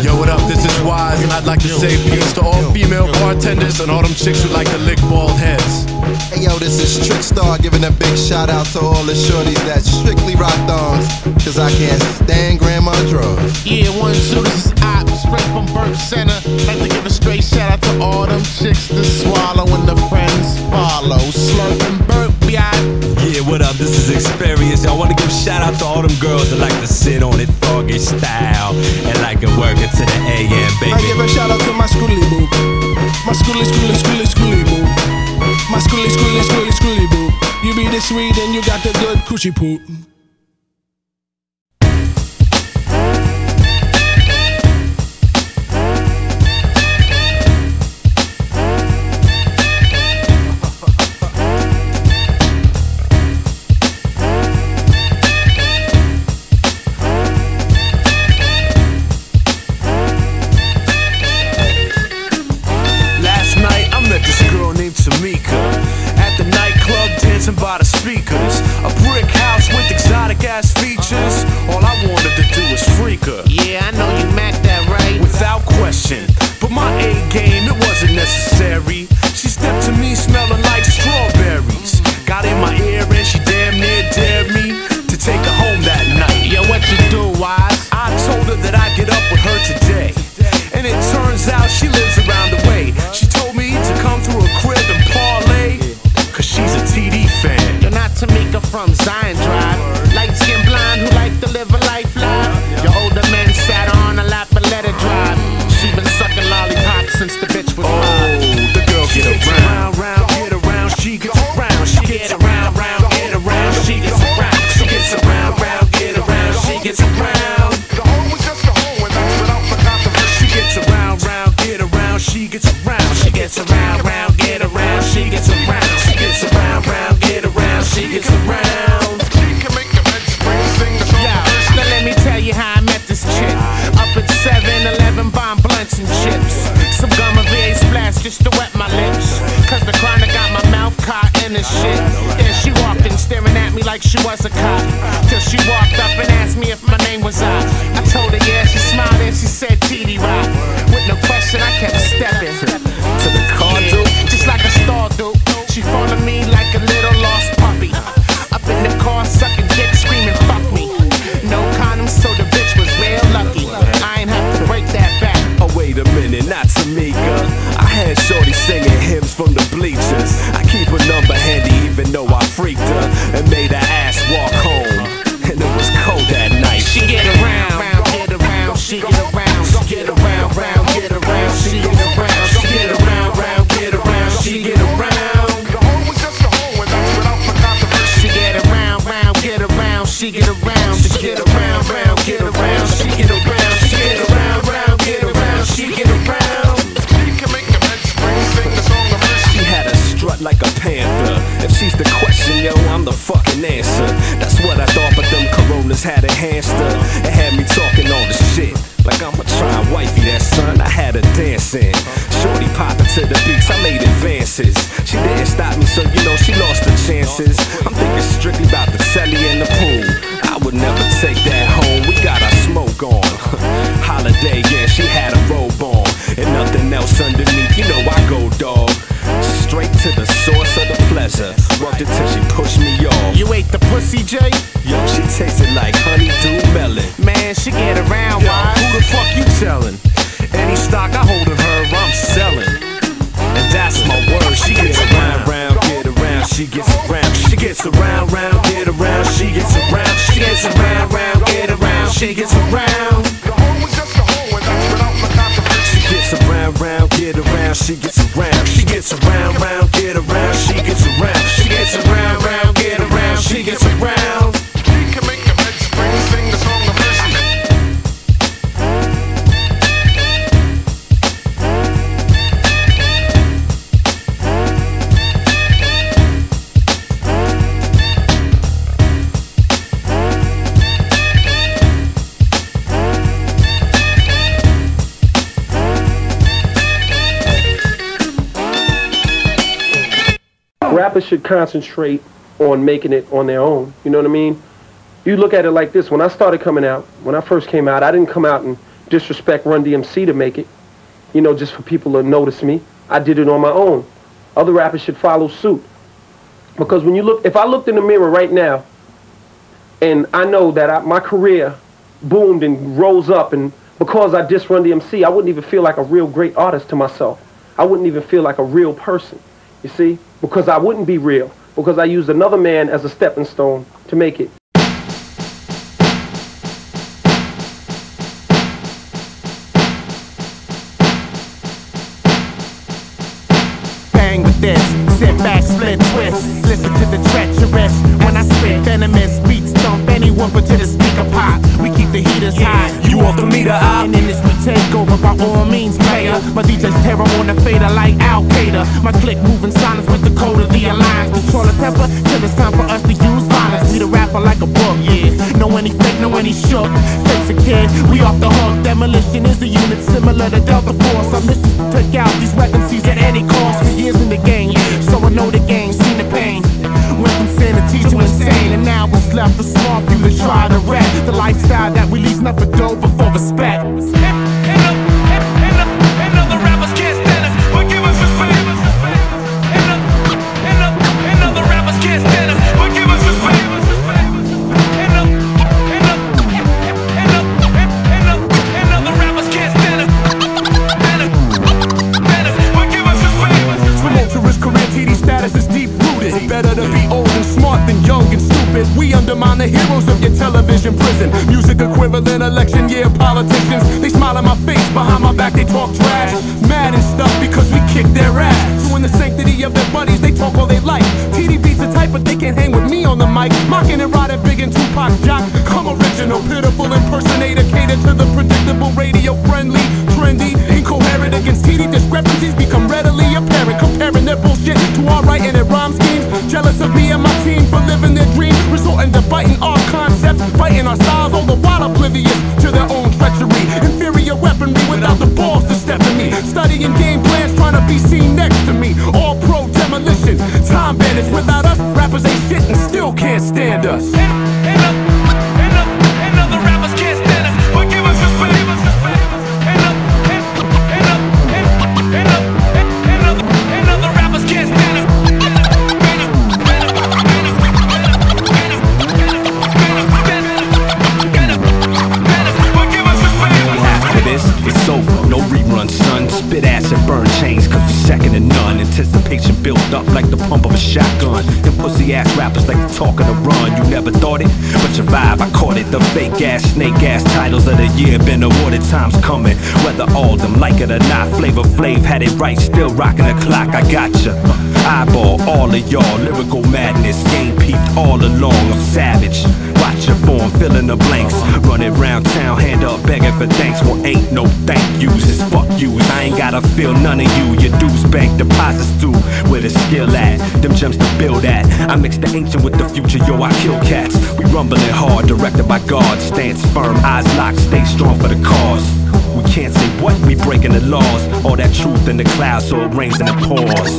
Yo, what up? This is Wise, and I'd like to say peace to all female bartenders and all them chicks who like to lick bald heads. Hey yo, this is Trickstar giving a big shout out to all the shorties that strictly rock thongs, cause I can't stand grandma drugs. Yeah, 1, 2, this is Op, straight from Burke Center. Like to give a straight shout out to all them chicks to swallow and the friends follow. Slurp and burp, yeah, what up? This is Experience. I want to give a shout out to all them girls that like to sit on it froggy style and like to work it to the AM, baby. I give a shout out to my schoolie boo. My schoolie boo. My schoolie boo. You be the sweet and you got the good coochie poop. dancing by the speakers. A brick house with exotic ass features. All I wanted to do was freak her. Yeah, I know you meant that, right? Without question. But my A game, it wasn't necessary. She stepped to me smelling like strawberries. Got in my ear and she damn near dared me to take her home that night. Yo, what you do, Wise? I told her that I'd get up with her today. And it turns out she lives around the way. She told me to come through her crib and parlay, cause she's a TD fan. You're not Tamika from Zion Drive. Light-skinned blonde who like to live a life live. Your older men sat on a lap and let her drive. She been sucking lollipops since the bitch was five. The girl get around, get around, she gets around, she gets around, get around, she gets around, she gets around, get around, she gets around. The home was just a home, and that's without the controversy. She gets around, get around, she gets around, she gets around, get around, she gets around, she gets around, get around, she gets around. She can make the bed spring sing the song. Now let me tell you how I met this chick. Up at 7-Eleven buying blunts and chips. Some gum of VA splash just to wet my lips. Cause the chronic got my mouth caught in the shit. Then she walked in staring at me like she was a cop. Till she walked up and asked me if my name was I told her yeah, she smiled and she said TD Rock. With no question I kept stepping to the car, dude. Just like a star, dude. She followed me like a little lost puppy. Up in the car sucking dick screaming fuck me. No condoms so the bitch was real lucky. I ain't have to break that back. Oh wait a minute, not Tamika. I had shorty singing hymns from the bleachers. I keep her number handy even though I freaked her and made her ass walk home. And it was cold that night. She get around, get around, she get around, get around, get around, she get around, she get around, get around, she get around. The home was just a home, and that's without the controversy. She get around, get around, she get around, she get around, get around, she get around, she get around, get around, she get around. She can make the bed spring sing the song of mercy. She had a strut like a panther. If she's the question, yo, I'm the fucking answer. That's what I thought, but them coronas had enhanced her. It had me talking all the shit. Like I'ma try and wifey that son, I had her dancing. Shorty popping to the beats, I made advances. She didn't stop me, so you know she lost her chances. I'm thinking strictly about the telly and the pool. I would never take that home, we got our smoke on. Holiday, yeah, she had a robe on. And nothing else underneath, you know I go dog. Straight to the source of the pleasure. Worked it till she pushed me off. You ate the pussy, Jay? Yo, she tasted like honeydew melon. Man, she get around, yo, who the fuck you telling? Any stock I hold of her, I'm selling. And that's my word. She gets around, get around. She gets around, she gets around, get around. She gets around, she gets around, get around. She gets around. The home was just a hole, and that's without the controversy. She gets around, get around. She gets around, she gets around, get around. She gets around, she gets around, get around. She gets around. She can make the bed spring sing the song of mercy. Rappers should concentrate on making it on their own. You know what I mean? You look at it like this. When I started coming out, when I first came out, I didn't come out and disrespect Run DMC to make it, you know, just for people to notice me. I did it on my own. Other rappers should follow suit. Because when you look, if I looked in the mirror right now, and I know that my career boomed and rose up, and because I dissed Run DMC, I wouldn't even feel like a real great artist to myself. I wouldn't even feel like a real person, you see? Because I wouldn't be real. Because I used another man as a stepping stone to make it. Bang with this, sit back, split, twist. Listen to the treacherous. When I spit venomous beats, dump anyone but to the speaker pop. We keep the heaters high. You off the meter up. And in this we take over by all means, player. My DJ's terror on the fader like Al Qaeda. My click moving silence with the code of the alliance. Control the temper till it's time for us to use violence. We the rapper like a book, yeah. Know any fake, know any shook. Face a kid, we off the hook. Demolition is a unit similar to Delta Force. Our mission to take out these weapons at any cost. For years in the game, so I know the game, seen the pain. Went from respect. Better to be old and smart than young and stupid. We undermine the heroes of your television prison. Music equivalent election year politicians. They smile at my face, behind my back they talk trash. Mad and stuff because we kick their ass. So in the sanctity of their buddies they talk all they like. TD beats the type but they can't hang with me on the mic. Mocking and riding big and Tupac's jock. I'm original, pitiful impersonator. Cater to the predictable, radio friendly, trendy, incoherent. Against TD discrepancies become readily apparent. Comparing their bullshit to our writing and rhyme schemes. Jealous of me and my team for living their dream, resorting to biting our concepts, biting our styles, all the while oblivious to their own treachery. Inferior weaponry without the balls to step to me. Studying game plans, trying to be seen next to me. All pro demolition, time bandits. Without us, rappers ain't shit and still can't stand us. It's over, no reruns, son. Spit ass and burn chains, cause we're second to none. Anticipation built up like the pump of a shotgun. Them pussy ass rappers like the talk of the run. You never thought it, but your vibe, I caught it. The fake ass, snake ass titles of the year been awarded, time's coming. Whether all them like it or not, Flavor Flav had it right, still rocking the clock. I gotcha. Eyeball all of y'all, lyrical madness, game peeped all along. I'm savage. Watch your form, filling the blanks. Running round town, hand up, begging for thanks. Well, ain't no thank yous, it's fuck yous. I ain't gotta feel none of you. Your dues bank deposits too. Where the skill at? Them gems to build at. I mix the ancient with the future, yo, I kill cats. We rumbling hard, directed by God. Stance firm, eyes locked, stay strong for the cause. We can't say what, we breaking the laws. All that truth in the clouds, so it rains and it pours.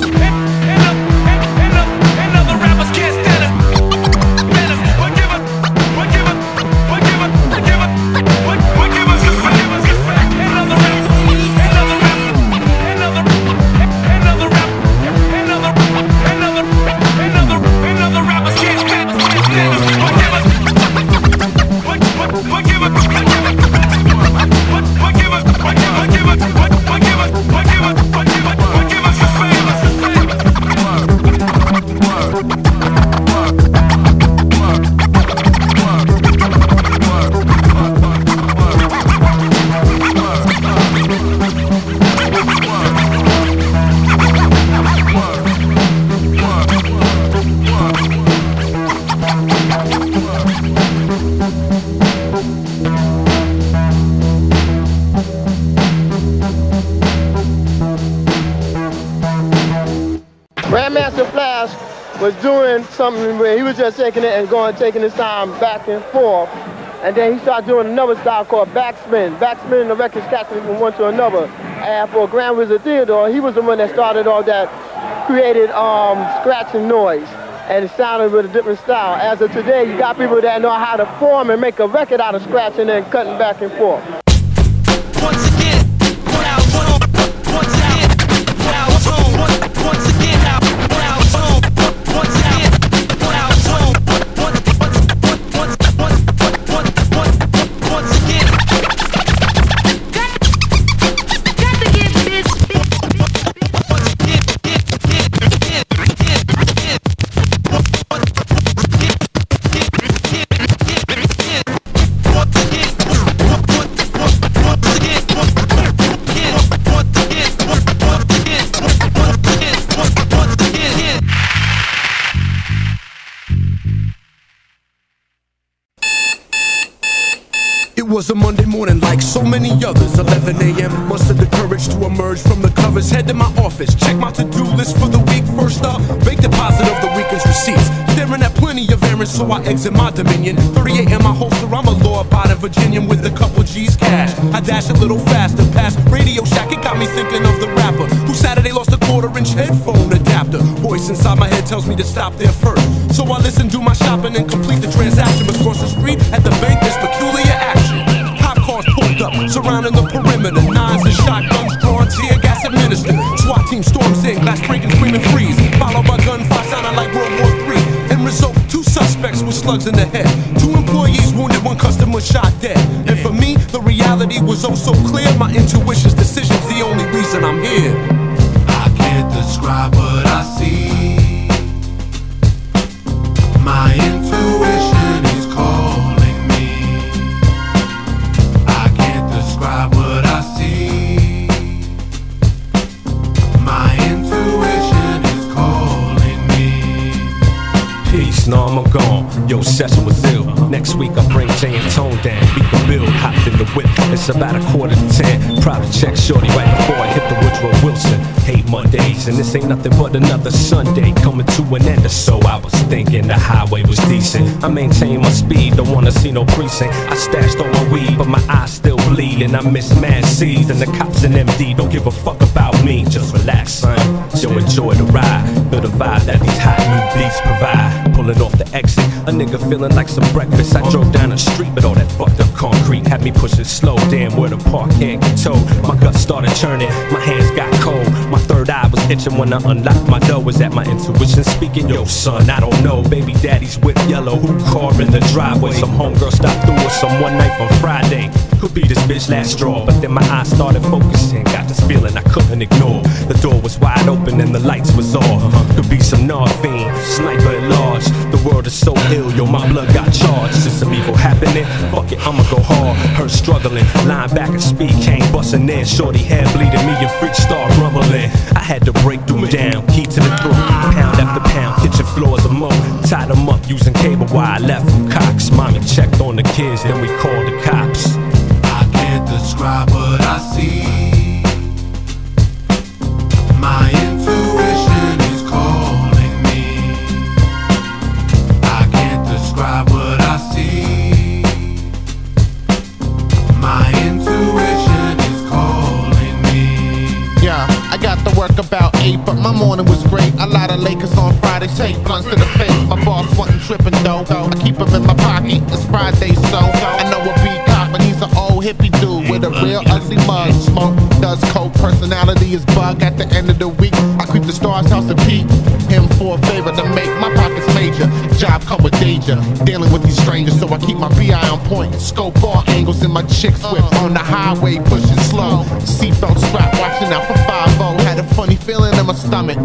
Was doing something where he was just taking it and taking his time back and forth. And then he started doing another style called backspin. Backspin, the record's catching from one to another. And for Grand Wizard Theodore, he was the one that started all that, created scratching noise. And it sounded with a different style. As of today, you got people that know how to form and make a record out of scratching and cutting back and forth. Once again, what I want. Once again, what I want. Once again, what I want. It was a Monday morning like so many others. 11 a.m. mustered the courage to emerge from the covers. Head to my office, check my to-do list for the week. First up, bank deposit of the weekend's receipts. Staring at plenty of errands, so I exit my dominion. 38 in my holster, I'm a law-abiding Virginian with a couple G's cash. I dash a little faster past Radio Shack. It got me thinking of the rapper who Saturday lost a quarter-inch headphone adapter. Voice inside my head tells me to stop there first. So I listen, do my shopping, and complete the transaction. Across the street at the bank, there's peculiar action. Cop cars pulled up, team storms in, glass breaking, screaming freeze. Followed by gunfire sounding like World War III. End result, 2 suspects with slugs in the head. 2 employees wounded, 1 customer shot dead. And for me, the reality was oh so clear. My intuition's decision's the only reason I'm here. I can't describe what I see. My intuition is calling me. I can't describe what I see. My intuition is calling me. Peace, no, I'm gone. Yo, session was ill. Next week I bring Dialtone down. We can build, hopped in the whip. It's about 9:45. Probably check shorty right before I hit the Woodrow Wilson. Hate Mondays, and this ain't nothing but another Sunday coming to an end or so. I was thinking the highway was decent. I maintain my speed, don't wanna see no precinct. I stashed all my weed, but my eyes still bleed, and I miss mad seeds. And the cops and MD don't give a fuck about me. Just relax, son. Yo, enjoy the ride. Feel the vibe that these hot new beats provide. Pulling off the exit, a nigga feeling like some breakfast. I drove down the street, but all that fucked up concrete had me pushing slow. Damn, where the park can't get towed. My guts started churning, my hands got cold. My third eye was itching when I unlocked my door. Was that my intuition speaking? Yo, son, I don't know. Baby daddy's whip yellow, who car in the driveway? Some homegirl stopped through with some one night on Friday. Could be this bitch last straw, but then my eyes started focusing. Got this feeling I couldn't ignore. The door was wide open and the lights was off. Could be some fiend, sniper at large. The world is so ill, yo, my blood got charged. Is some evil happening? Fuck it, I'ma go hard. Her struggling, line back and speed came busting in. Shorty head bleeding, me and Trickstar rumbling. I had to break them down, key to the throat. Pound after pound, kitchen floors of mo. Tied them up using cable wire, left from Cox. Mommy checked on the kids, then we called the cops. I can't describe what I see. My intuition is calling me. I can't describe what I see. My intuition is calling me. Yeah, I got to work about 8, but my morning was great. A lot of Lakers on Friday, take blunts to the face. My boss wasn't tripping though. I keep them in my pocket. It's Friday, so I know a beat cop, and he's an old hippie dude with a real ugly mug. Smoke does coke, personality is bug. At the end of the week, I creep the Star's house and peep him for a favor to make my pockets major. Job come with danger, dealing with these strangers, so I keep my PI on point. Scope all angles in my chick's whip on the highway, pushing slow. Seatbelt strap, watching out for 5-0. Had a funny feeling in my stomach.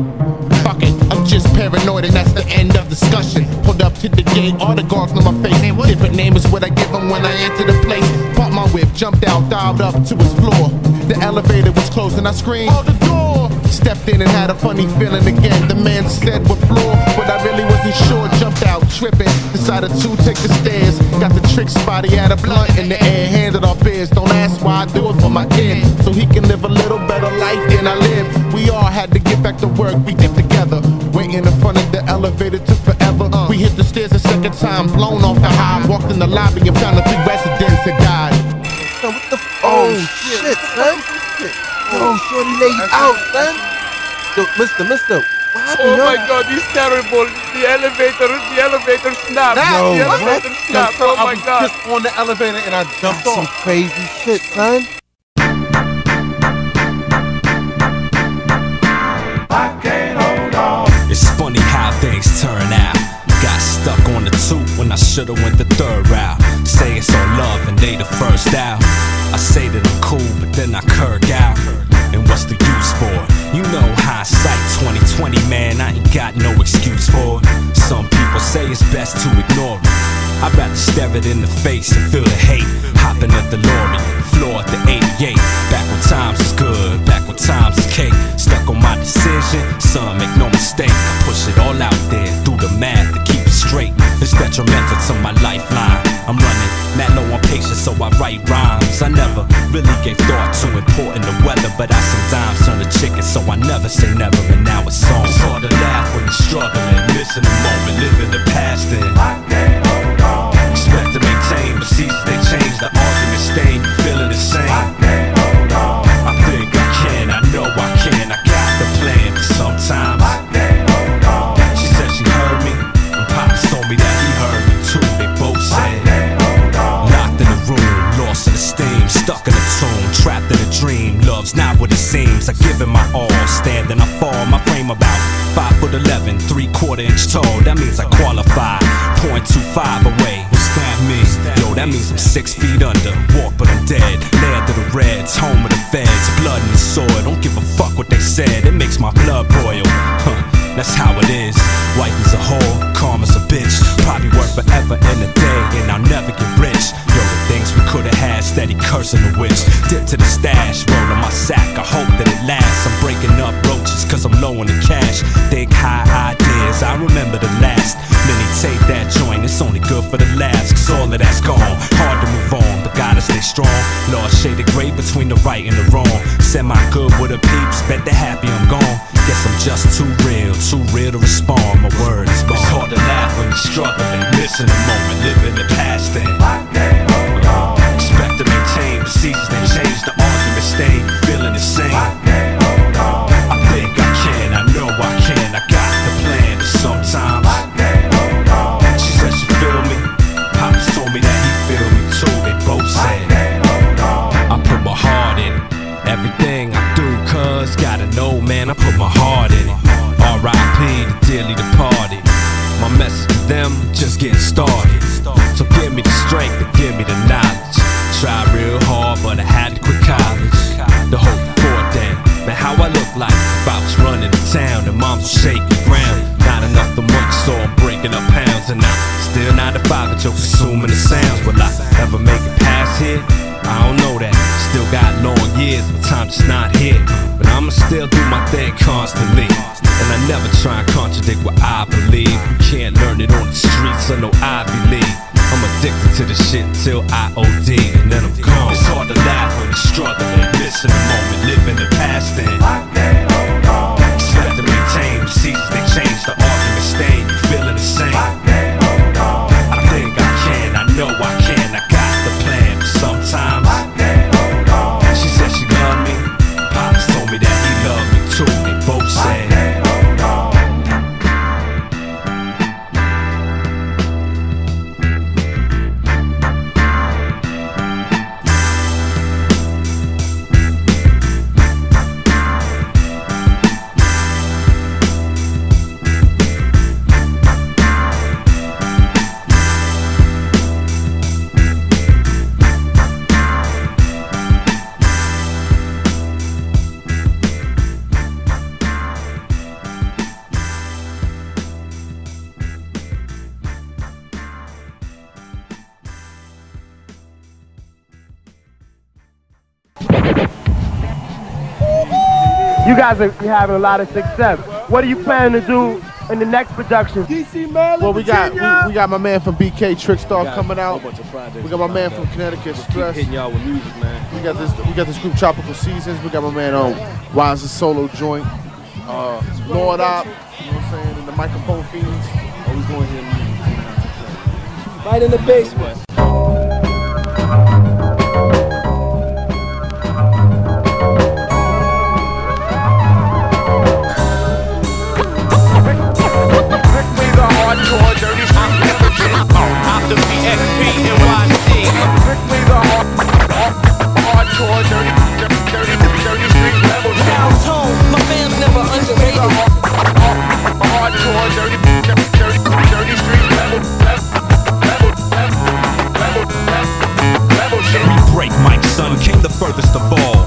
Fuck it, I'm just paranoid, and that's the end of discussion. Pulled up to the gate, all the guards know my face. Different name is what I give them when I enter the place. Bought my whip, jumped out, dialed up to his floor. The elevator was closed and I screamed, "Oh, the door!" Stepped in and had a funny feeling again. The man said what floor, but I really wasn't sure. Jumped out, tripping, decided to take the stairs. Got the trick spot, he had a blunt in the air. Handed off beers, don't ask why I do it for my kid, so he can live a little better life than I live. We all had to get back to work, we get together. Waiting in front of the elevator took forever. We hit the stairs a second time, blown off the high. Walked in the lobby and found the 3 residents that died. What the oh shit, son. Oh, shorty laid out, son. Yo, mister, what happened, Oh yo? my god, he's terrible. The elevator snapped. Yo, The what? elevator snapped. Yo, Oh I my was god. just on the elevator and I jumped some crazy shit, son. It's funny how things turn out. Got stuck on the 2 when I should've went the 3rd route. Say it's all love and they the first out. I say that I'm cool, but then I kirk out. And what's the use for it? You know hindsight 2020, man, I ain't got no excuse for it. Some people say it's best to ignore it. I'd rather stare it in the face and feel the hate. Hopping at the lorry, floor at the 88. Back when times is good, back when times is cake. Stuck on my decision, son, make no mistake. I push it all out there, through the math to keep it straight. It's detrimental to my lifeline. I'm running, mad low on patience, so I write rhymes. I never really gave thought to important the weather, but I sometimes turn to chicken, so I never say never, and now it's on. It's hard to laugh when you're struggling, missing the moment, living the past in. Expect to maintain, but seasons they change, the argument stay, you feeling the same. I think I can, I know I can, I got the plan, but sometimes she said she heard me, and Papa told me that he heard me too. They both said locked in the room, lost in the steam, stuck in a tomb, trapped in a dream. Love's not what it seems. I give it my all, stand and I fall. My frame about 5'11", 3/4 inch tall. That means I qualify. 0.25 away. What's that mean? Yo, that means I'm 6 feet under. Walk but I'm dead. Land of the Reds, home of the feds. Blood in the soil. Don't give a fuck what they said. It makes my blood boil. Huh. That's how it is. Wife is a whore, calm as a bitch. Probably work forever in a day, and I'll never get rich. Yo, the things we could've had, steady cursing the witch. Dip to the stash, roll in my sack. I hope that it lasts. I'm breaking up roaches, cause I'm low on the cash. Think high ideas, I remember the last. Many take that joint, it's only good for the laughs. Cause all of that's gone, hard to move on, but gotta stay strong. Lost shade of gray between the right and the wrong. Semi-good with a peeps, bet they're happy I'm gone. Guess I'm just too real to respond. My word is born. It's hard to laugh when you're struggling, missing a moment, living the past then. Expect to maintain the seasons, they change the argument, stay feeling the same. I think I can, I know I can, I got the plan. Sometimes she said she feel me, Pops told me that he feel me too. They both said I put my heart in it. Everything I do, cuz gotta know, man, I put my heart in it. R.I.P. the dearly departed. My message to them, just getting started. So give me the strength and give me the knowledge. Tried real hard, but I had to quit college. The hope for that, man, how I look like if I was running the town and moms was shaking ground. Not enough the money, so I'm breaking up pounds. And I'm still 9 to 5 and you're consuming the sounds. Will I ever make it past here? I don't know that. Still got long years, but time just not here. But I'ma still do my thing constantly. And I never try and contradict what I believe. You can't learn it on the streets or no Ivy League. I'm addicted to the shit until I OD, and then I'm gone. It's hard to laugh when you're struggling, missing a moment, living the past then. Expect to maintain the seasons, they change the argument, stay, you feeling the same. I think I can, I know I can, I got the plan, but sometimes she said she loved me, Pops told me that he loved me too, they both said You guys are having a lot of success. What are you planning to do in the next production? Well, we got my man from BK Trickstar coming out. We got my man from Connecticut Stress. Hitting y'all with music, man. We got this group Tropical Seasons. We got my man on Wise's solo joint. Lord Op, you know what I'm saying, and the Microphone Fiends. Always going here. Right in the basement. Hardcore, dirty, I'm the BXP and YC. Strictly the hardcore, dirty street level. Dialtone, my man's never underrated. Hardcore, dirty street level. We break Mike, son, came the furthest of all.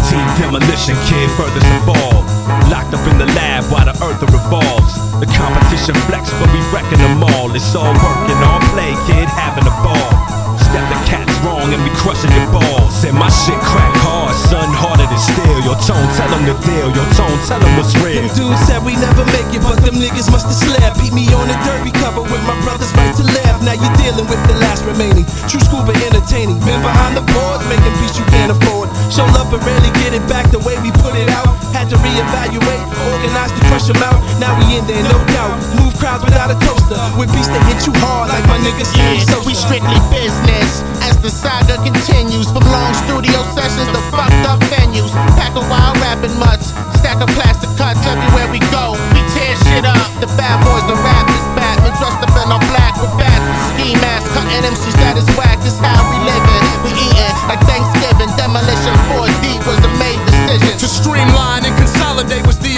Team Demolition, kid, furthest of all. Locked up in the lab while the earth revolves. The competition flex, but we reckon them all. It's all working, all play, kid, having a ball. Step the cat's wrong and we crushing your balls. And my shit crack hard, son, harder than steel. Your tone, tell them the deal. Your tone, tell them what's real. Them dudes said we never make it, but them niggas must have slept. Beat me on the derby cover with my brothers right to left. Now you're dealing with the last remaining true scuba entertaining. Been behind the boards, making peace you can't afford. Show love but rarely get it back the way we put it out. Had to reevaluate, organize to crush them out. Now we in there, no doubt. Move crowds without a toaster. With beats that hit you hard like my niggas say. So we strictly business as the saga continues. From long studio sessions to fucked up venues. Pack a wild rapping mutts, stack of plastic cuts everywhere we go. We tear shit up. The bad boys, the rappers, Batman dressed up in all black with bats and ski masks. Cutting MCs that is whack. This how we living. We eating like Thanksgiving. Demolition 4D was the made decision. To streamline and consolidate was the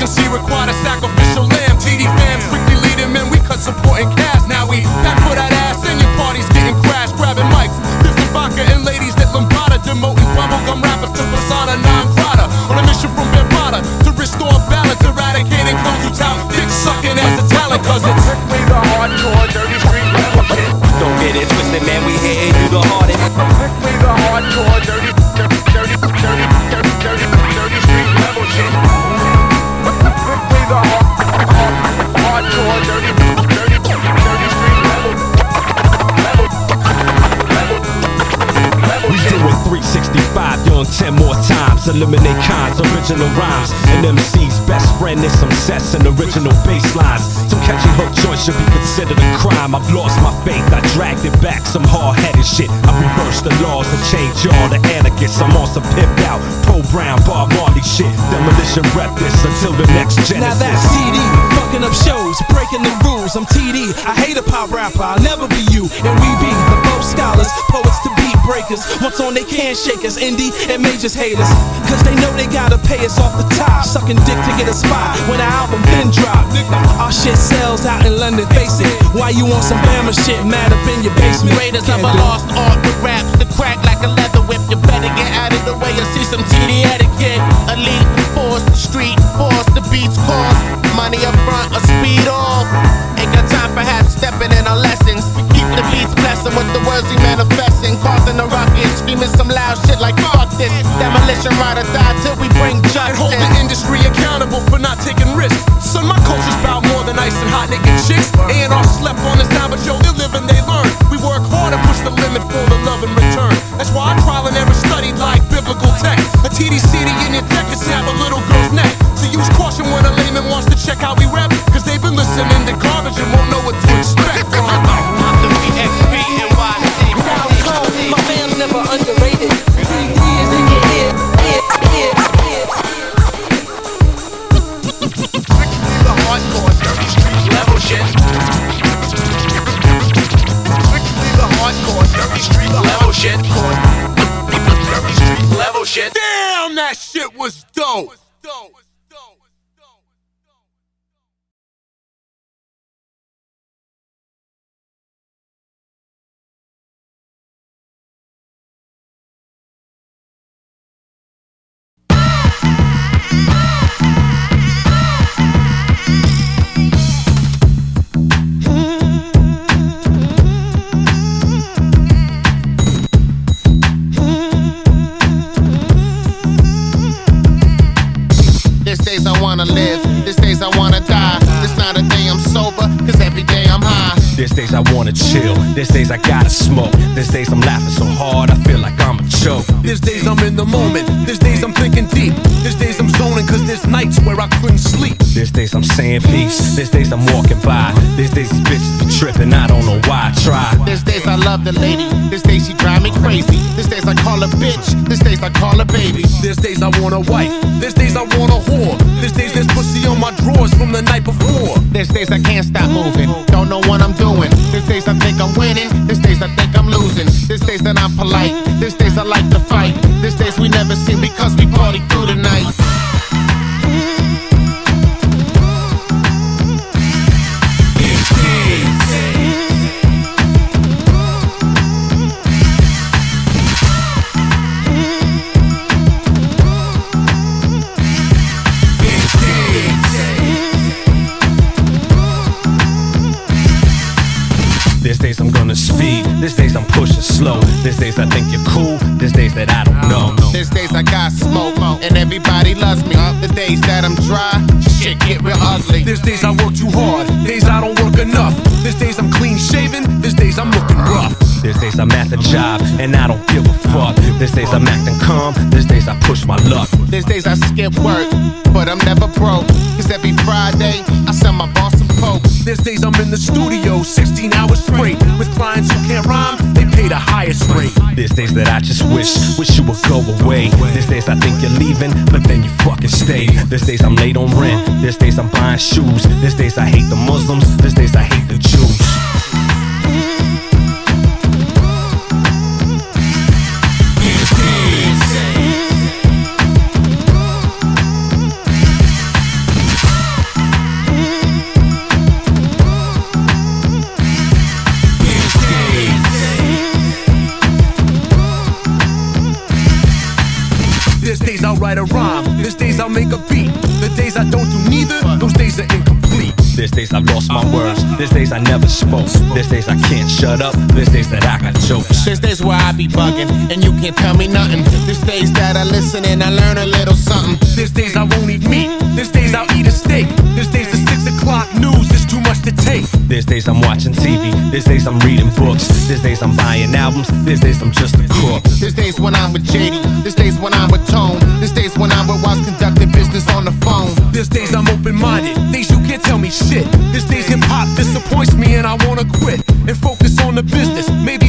Supremacy required a sacrificial lamb. TD fam, strictly leading men, we cut supporting cash. Now we back for that ass in your parties getting crashed, grabbing mics, lifting vodka and ladies that lambada, demoting bubblegum rappers to persona non grata. On a mission from Bambada to restore balance, eradicating those who tout dick sucking as a talent, cause it's strictly the hardcore, dirty street level shit. Don't get it twisted, man, we hitting you the hardest. Strictly the hardcore, dirty street level shit. Strictly the hardcore, dirty street level. We do it 365, you're on 10 more times. Eliminate cons, original rhymes. And MC's best friend is some sets and original bass lines. Some catchy hook joints should be considered a crime. I've lost my faith, I dragged it back, some hard-headed shit. I reversed the laws to change all the anarchists. I'm on some pimped out, Pro Brown, Bob Marley shit. Demolition rep this until the next Genesis. Now that's TD, fucking up shows, breaking the rules. I'm TD, I hate a pop rapper, I'll never be you. And we be the both scholars, poets to beat breakers. Once on they can't shake us, indie and majors haters. Cause they know they gotta pay us off the top. Sucking dick to get a spot when the album been dropped. Our shit sells out in London, face it. Why you want some Bama shit mad up in your basement? Raiders of a lost art with raps to crack like a leather whip. You better get out of the way and see some TD etiquette. Elite, force the street, force the beats cost. Money up front or speed off. Ain't got time for half stepping in our lessons. Keep the beats blessing with the words we manifesting. Causing a ruckus, screaming some loud shit like fuck this. Demolition ride or die till we bring justice. And hold the industry accountable for not taking risks. Son, my culture's about more than ice and hot naked chicks. A&R slept on this time, but yo, they live and they learn. We work hard and push the limit for the love and return. That's why I trial and error studied like biblical text. A TDCD in your tech to snap a little girl's neck. So use caution when a layman wants to check how we rap. Cause they've been listening to garbage and won't know what to expect from My fans never underrated. 3 years in your ear. Strictly the hardcore, dirty street level shit. Strictly the hardcore, dirty street level shit. Dirty street level shit. Damn, that shit was dope. This days I wanna live, this days I wanna die. This not a day I'm sober, cause every day I'm high. This days I wanna chill, this days I gotta smoke. This days I'm laughing so hard I feel like I'm a joke. These days I'm in the moment, these days I'm thinking deep. These days I'm zoning cause there's nights where I couldn't sleep. These days I'm saying peace, these days I'm walking by. These days these bitches be tripping, I don't know why I try. These days I love the lady, these days she drive me crazy. These days I call her bitch, these days I call her baby. These days I want a wife, these days I want a whore. These days there's pussy on my drawers from the night before. These days I can't stop moving, don't know what I'm doing. These days I think I'm winning, these days I think I'm losing. These days that I'm polite, these days I like to fight. These days we never see because we party through the night. These days I'm gonna speed, these days I'm pushing slow. These days I think you're cool, these days that I don't know. These days I got smoke and everybody loves me. The days that I'm dry, shit get real ugly. These days I work too hard, days I don't work enough. These days I'm clean shaven, these days I'm looking rough. These days I'm at the job and I don't give a fuck. These days I'm acting calm, these days I push my luck. These days I skip work, but I'm never broke. Cause every Friday I sell my boss some coke. These days I'm in the studio 16 hours straight. With clients who can't rhyme, they pay the highest rate. These days that I just wish you would go away. These days I think you're leaving, but then you fucking stay. These days I'm late on rent, these days I'm buying shoes. These days I hate the Muslims, these days I hate the Jews. I make a beat. The days I don't do neither, those days are incomplete. There's days I've lost my words. There's days I never spoke. There's days I can't shut up. There's days that I got jokes. There's days where I be bugging and you can't tell me nothing. There's days that I listen and I learn a little something. There's days I won't eat meat. There's days I'll eat a steak. There's days the 6 o'clock news is too much to take. There's days I'm watching TV. There's days I'm reading books. There's days I'm buying albums. There's days I'm just a crook. There's days when I'm with JD. There's days when I'm with Tone. There's days when I'm with Watts conducting business on the phone. There's days I'm open-minded. Days you can't tell me shit. There's days hip-hop disappoints me and I wanna quit and focus on the business. Maybe